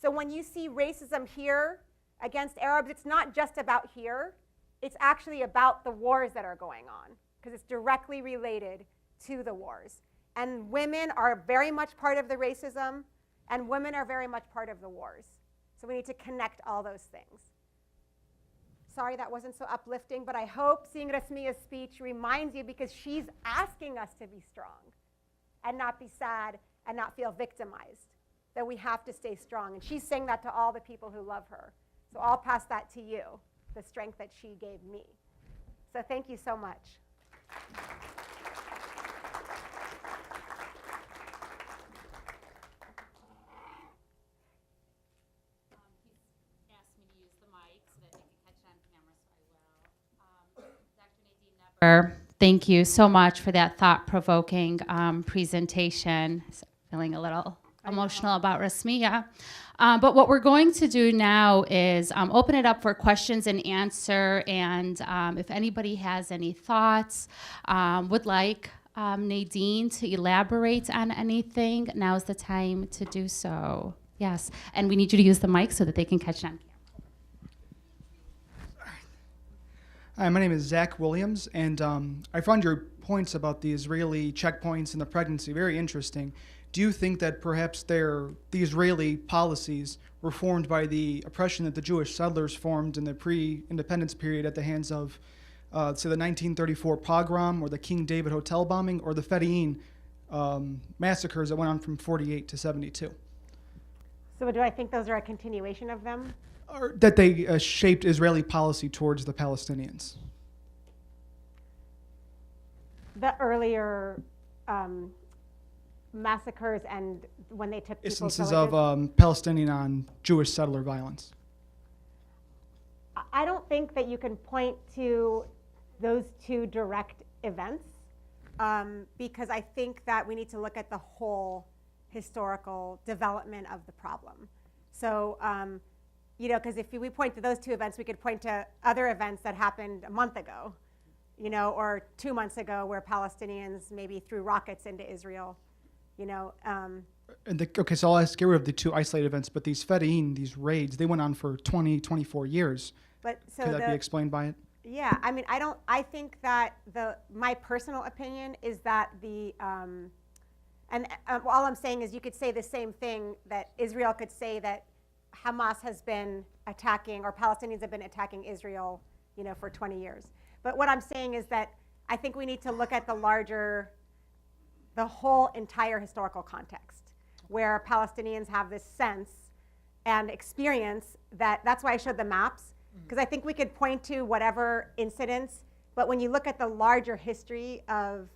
So when you see racism here against Arabs, it's not just about here. It's actually about the wars that are going on because it's directly related to the wars. And women are very much part of the racism, and women are very much part of the wars. So we need to connect all those things. Sorry that wasn't so uplifting, but I hope seeing Rasmia's speech reminds you, because she's asking us to be strong and not be sad and not feel victimized, that we have to stay strong. And she's saying that to all the people who love her. So I'll pass that to you, the strength that she gave me. So thank you so much. Asked me to use the mic so that they can catch it on camera, so I will. Dr. Nadine Naber, thank you so much for that thought-provoking presentation. Feeling a little emotional about Rasmia. But what we're going to do now is open it up for questions and answer. And if anybody has any thoughts, would like Nadine to elaborate on anything, now's the time to do so. Yes, and we need you to use the mic so that they can catch it on camera. Hi, my name is Zach Williams, and I found your points about the Israeli checkpoints and the pregnancy very interesting. Do you think that perhaps the Israeli policies were formed by the oppression that the Jewish settlers formed in the pre-independence period at the hands of, say, the 1934 pogrom or the King David Hotel bombing or the Fedayeen massacres that went on from 48 to 72? So do I think those are a continuation of them? Or that they shaped Israeli policy towards the Palestinians? The earlier massacres and when they took people's Instances villages? of Palestinian on Jewish settler violence. I don't think that you can point to those two direct events because I think that we need to look at the whole historical development of the problem. So, because if we point to those two events, we could point to other events that happened a month ago, or 2 months ago where Palestinians maybe threw rockets into Israel, Okay, so I'll get rid of the two isolated events, but these Fedayeen, these raids, they went on for 20, 24 years. But so Could that be explained by it? Yeah, I mean, I think that my personal opinion is that all I'm saying is you could say the same thing that Israel could say that Hamas has been attacking, or Palestinians have been attacking Israel, for 20 years. But what I'm saying is that I think we need to look at the whole entire historical context, where Palestinians have this sense and experience that's why I showed the maps, because I think we could point to whatever incidents, but when you look at the larger history of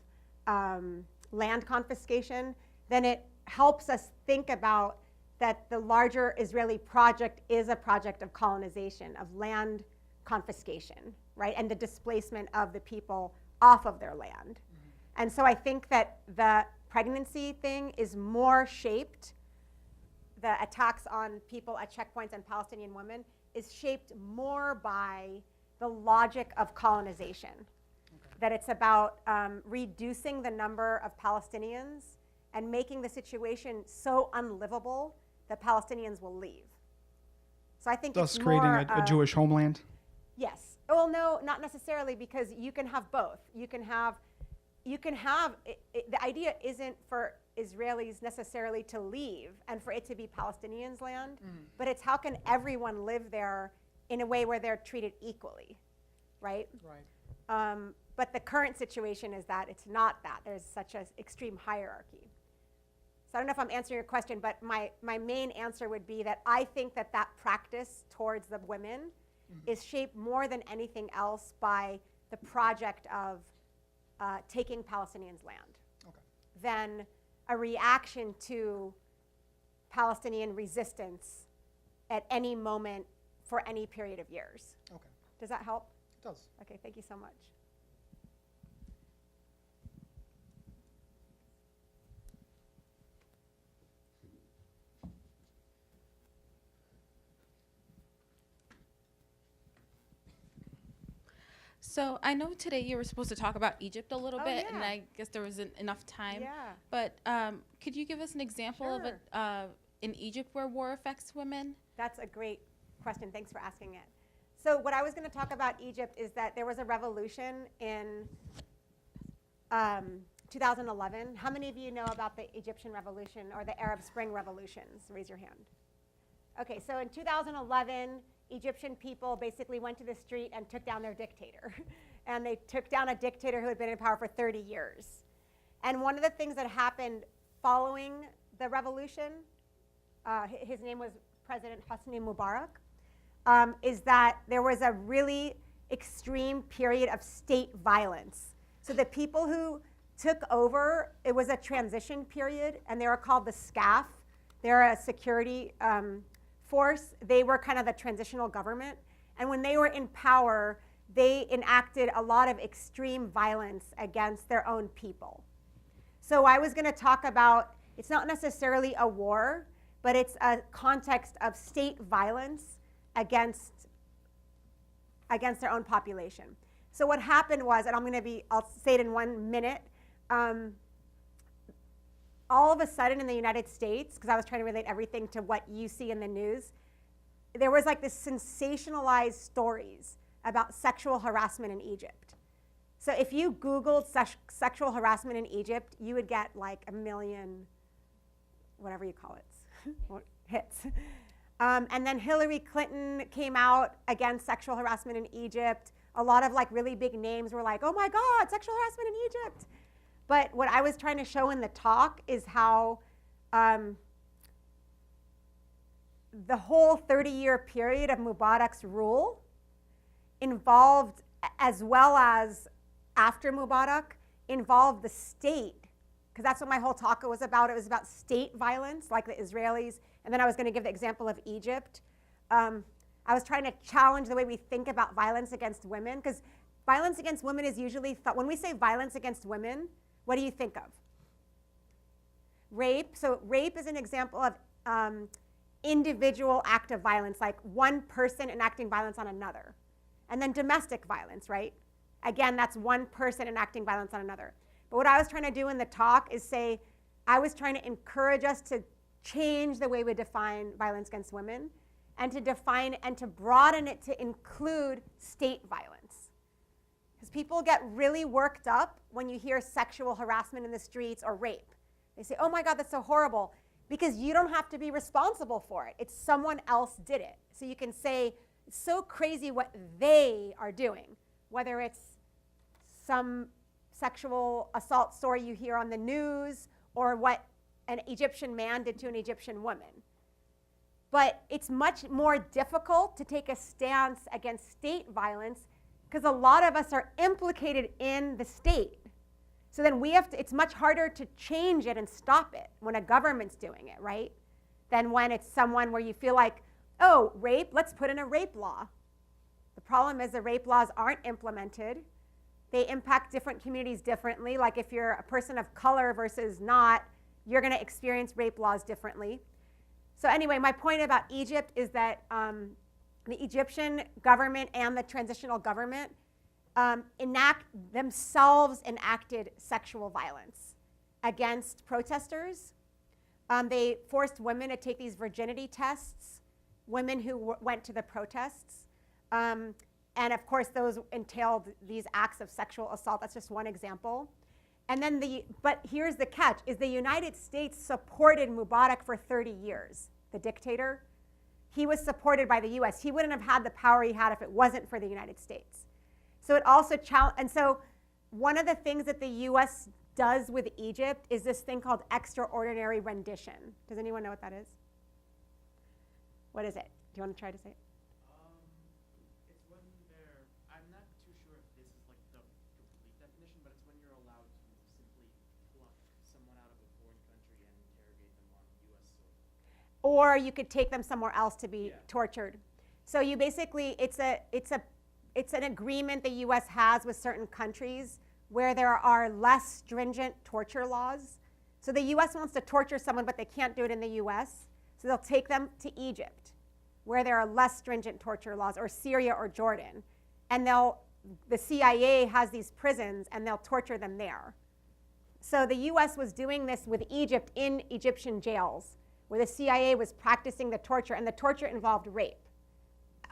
land confiscation, then it helps us think about that the larger Israeli project is a project of colonization, of land confiscation, right? And the displacement of the people off of their land. And so I think that the pregnancy thing is more shaped, the attacks on people at checkpoints and Palestinian women is shaped more by the logic of colonization. That it's about reducing the number of Palestinians and making the situation so unlivable that Palestinians will leave. So I think Thus it's creating more, a Jewish homeland? Yes. Well, no, not necessarily, because you can have both. You can have, the idea isn't for Israelis necessarily to leave and for it to be Palestinians' land, but it's how can everyone live there in a way where they're treated equally, right? Right. But the current situation is that it's not that. There's such an extreme hierarchy. So I don't know if I'm answering your question, but my main answer would be that I think that that practice towards the women is shaped more than anything else by the project of taking Palestinians' land than a reaction to Palestinian resistance at any moment for any period of years. Okay. Does that help? It does. Okay, thank you so much. So I know today you were supposed to talk about Egypt a little Oh, bit, and yeah. I guess there wasn't enough time. Yeah. But could you give us an example of Sure. it in Egypt where war affects women? That's a great question. Thanks for asking it. So what I was going to talk about Egypt is that there was a revolution in 2011. How many of you know about the Egyptian Revolution or the Arab Spring revolutions? Raise your hand. Okay, so in 2011, Egyptian people basically went to the street and took down their dictator. And they took down a dictator who had been in power for 30 years. And one of the things that happened following the revolution, his name was President Hosni Mubarak, is that there was a really extreme period of state violence. So the people who took over, it was a transition period, and they were called the SCAF. They're a security force. They were kind of the transitional government. And when they were in power, they enacted a lot of extreme violence against their own people. So I was going to talk about, it's not necessarily a war, but it's a context of state violence against their own population. So what happened was, and I'll say it in 1 minute, all of a sudden in the United States, because I was trying to relate everything to what you see in the news, there was like this sensationalized stories about sexual harassment in Egypt. So if you Googled sexual harassment in Egypt, you would get like 1 million, whatever you call it, hits. And then Hillary Clinton came out against sexual harassment in Egypt. A lot of like really big names were like, oh my God, sexual harassment in Egypt. But what I was trying to show in the talk is how the whole 30-year period of Mubarak's rule involved, as well as after Mubarak, involved the state, because that's what my whole talk was about. It was about state violence, like the Israelis, and then I was going to give the example of Egypt. I was trying to challenge the way we think about violence against women, because violence against women is usually thought, when we say violence against women, what do you think of? Rape. So rape is an example of individual act of violence, like one person enacting violence on another. And then domestic violence, right? Again, that's one person enacting violence on another. But what I was trying to do in the talk is say, I was trying to encourage us to change the way we define violence against women and to define and to broaden it to include state violence. Because people get really worked up when you hear sexual harassment in the streets or rape. They say, oh my God, that's so horrible, because you don't have to be responsible for it. It's someone else did it. So you can say, it's so crazy what they are doing, whether it's some sexual assault story you hear on the news or what an Egyptian man did to an Egyptian woman. But it's much more difficult to take a stance against state violence because a lot of us are implicated in the state. So then it's much harder to change it and stop it when a government's doing it, right? Than when it's someone where you feel like, oh, rape, let's put in a rape law. The problem is the rape laws aren't implemented. They impact different communities differently. Like if you're a person of color versus not, you're going to experience rape laws differently. So anyway, my point about Egypt is that the Egyptian government and the transitional government themselves enacted sexual violence against protesters. They forced women to take these virginity tests, women who went to the protests. And of course, those entailed these acts of sexual assault. That's just one example. And then but here's the catch, is the United States supported Mubarak for 30 years, the dictator. He was supported by the US. He wouldn't have had the power he had if it wasn't for the United States. So it also and so one of the things that the US does with Egypt is this thing called extraordinary rendition. Does anyone know what that is? What is it? Do you want to try to say it? It's when I'm not too sure if this is like the complete definition, but it's when you're allowed to simply pluck someone out of a foreign country and interrogate them on US soil. Or you could take them somewhere else to be tortured. So you basically, it's an agreement the US has with certain countries where there are less stringent torture laws. So the US wants to torture someone, but they can't do it in the US. So they'll take them to Egypt, where there are less stringent torture laws, or Syria or Jordan. And the CIA has these prisons, and they'll torture them there. So the US was doing this with Egypt in Egyptian jails, where the CIA was practicing the torture, and the torture involved rape,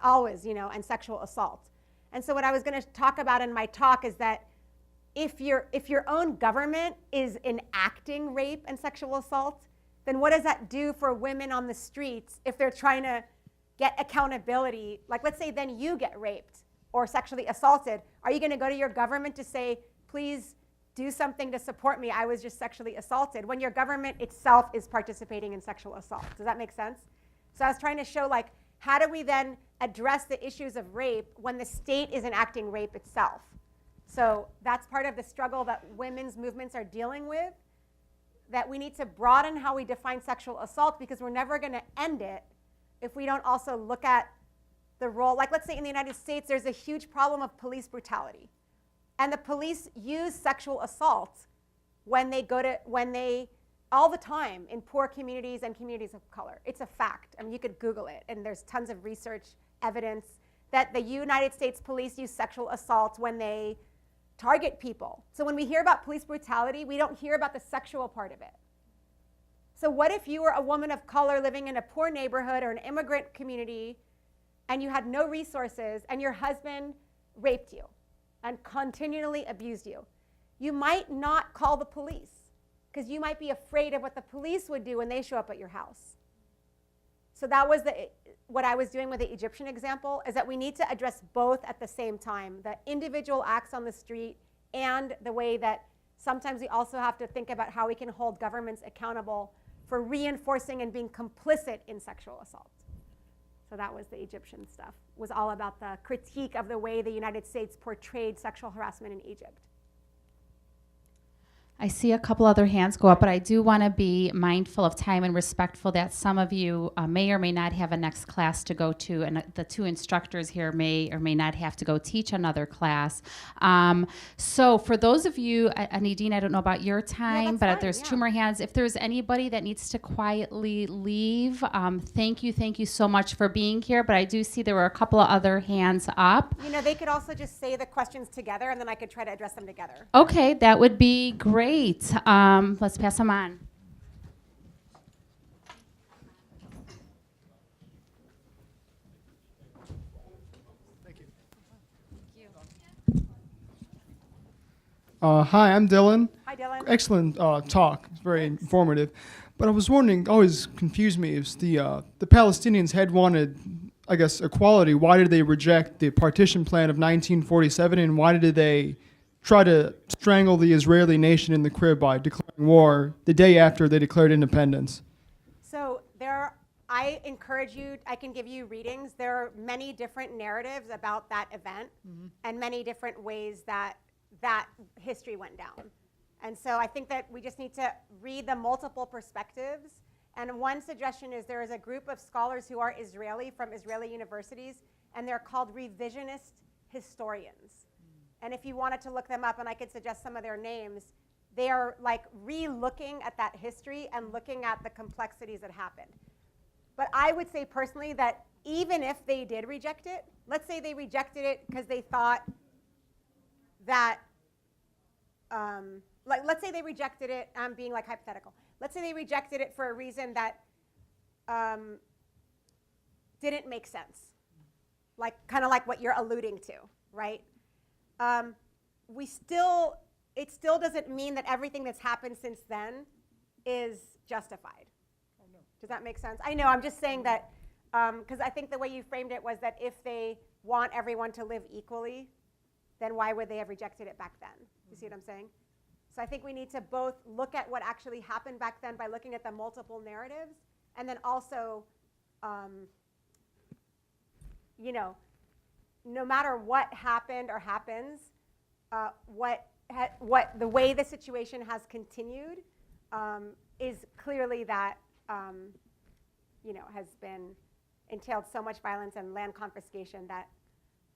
always, and sexual assault. And so what I was going to talk about in my talk is that if your own government is enacting rape and sexual assault, then what does that do for women on the streets if they're trying to get accountability? Like, let's say then you get raped or sexually assaulted. Are you going to go to your government to say, please do something to support me? I was just sexually assaulted, when your government itself is participating in sexual assault. Does that make sense? So I was trying to show, like, how do we then address the issues of rape when the state is enacting rape itself? So that's part of the struggle that women's movements are dealing with, that we need to broaden how we define sexual assault, because we're never going to end it if we don't also look at the role. Like, let's say in the United States, there's a huge problem of police brutality. And the police use sexual assault when they all the time in poor communities and communities of color. It's a fact. I mean, you could Google it, and there's tons of research evidence that the United States police use sexual assault when they target people. So when we hear about police brutality, we don't hear about the sexual part of it. So what if you were a woman of color living in a poor neighborhood or an immigrant community, and you had no resources, and your husband raped you and continually abused you? You might not call the police, because you might be afraid of what the police would do when they show up at your house. So that was what I was doing with the Egyptian example, is that we need to address both at the same time, the individual acts on the street and the way that sometimes we also have to think about how we can hold governments accountable for reinforcing and being complicit in sexual assault. So that was the Egyptian stuff. It was all about the critique of the way the United States portrayed sexual harassment in Egypt. I see a couple other hands go up, but I do want to be mindful of time and respectful that some of you may or may not have a next class to go to, and the two instructors here may or may not have to go teach another class. So for those of you, Nadine, I don't know about your time, but if there's two more hands, if there's anybody that needs to quietly leave, thank you so much for being here. But I do see there were a couple of other hands up. They could also just say the questions together, and then I could try to address them together. Okay, that would be great. Let's pass them on. Thank you. Hi, I'm Dylan. Hi, Dylan. Excellent talk. It's very informative. But I was wondering, always confused me, if the Palestinians had wanted, I guess, equality, why did they reject the partition plan of 1947, and why did they try to strangle the Israeli nation in the crib by declaring war the day after they declared independence? So I encourage you, I can give you readings. There are many different narratives about that event, and many different ways that history went down. And so I think that we just need to read the multiple perspectives. And one suggestion is there is a group of scholars who are Israeli from Israeli universities, and they're called revisionist historians. And if you wanted to look them up, and I could suggest some of their names, they are like re-looking at that history and looking at the complexities that happened. But I would say personally that even if they did reject it, let's say they rejected it because they thought that, let's say they rejected it, I'm being like hypothetical. Let's say they rejected it for a reason that didn't make sense, like kind of like what you're alluding to, right? It still doesn't mean that everything that's happened since then is justified. Does that make sense? I know, I'm just saying that, because I think the way you framed it was that if they want everyone to live equally, then why would they have rejected it back then? You see what I'm saying? So I think we need to both look at what actually happened back then by looking at the multiple narratives, and then also, you know, no matter what happened or happens, the way the situation has continued is clearly that, you know, has been entailed so much violence and land confiscation that,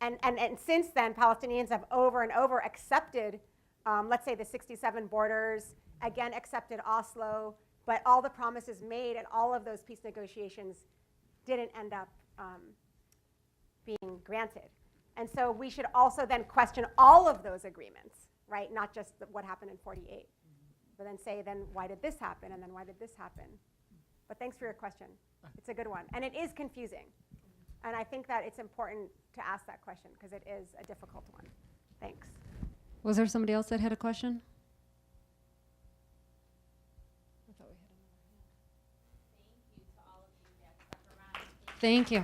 and since then, Palestinians have over and over accepted, let's say the 67 borders, again accepted Oslo, but all the promises made and all of those peace negotiations didn't end up being granted. And so we should also then question all of those agreements, right? Not just what happened in 48, but then say, then why did this happen? And then why did this happen? But thanks for your question. It's a good one. And it is confusing. And I think that it's important to ask that question because it is a difficult one. Thanks. Was there somebody else that had a question? I thought we had another hand. Thank you to all of you that stuck around. Thank you.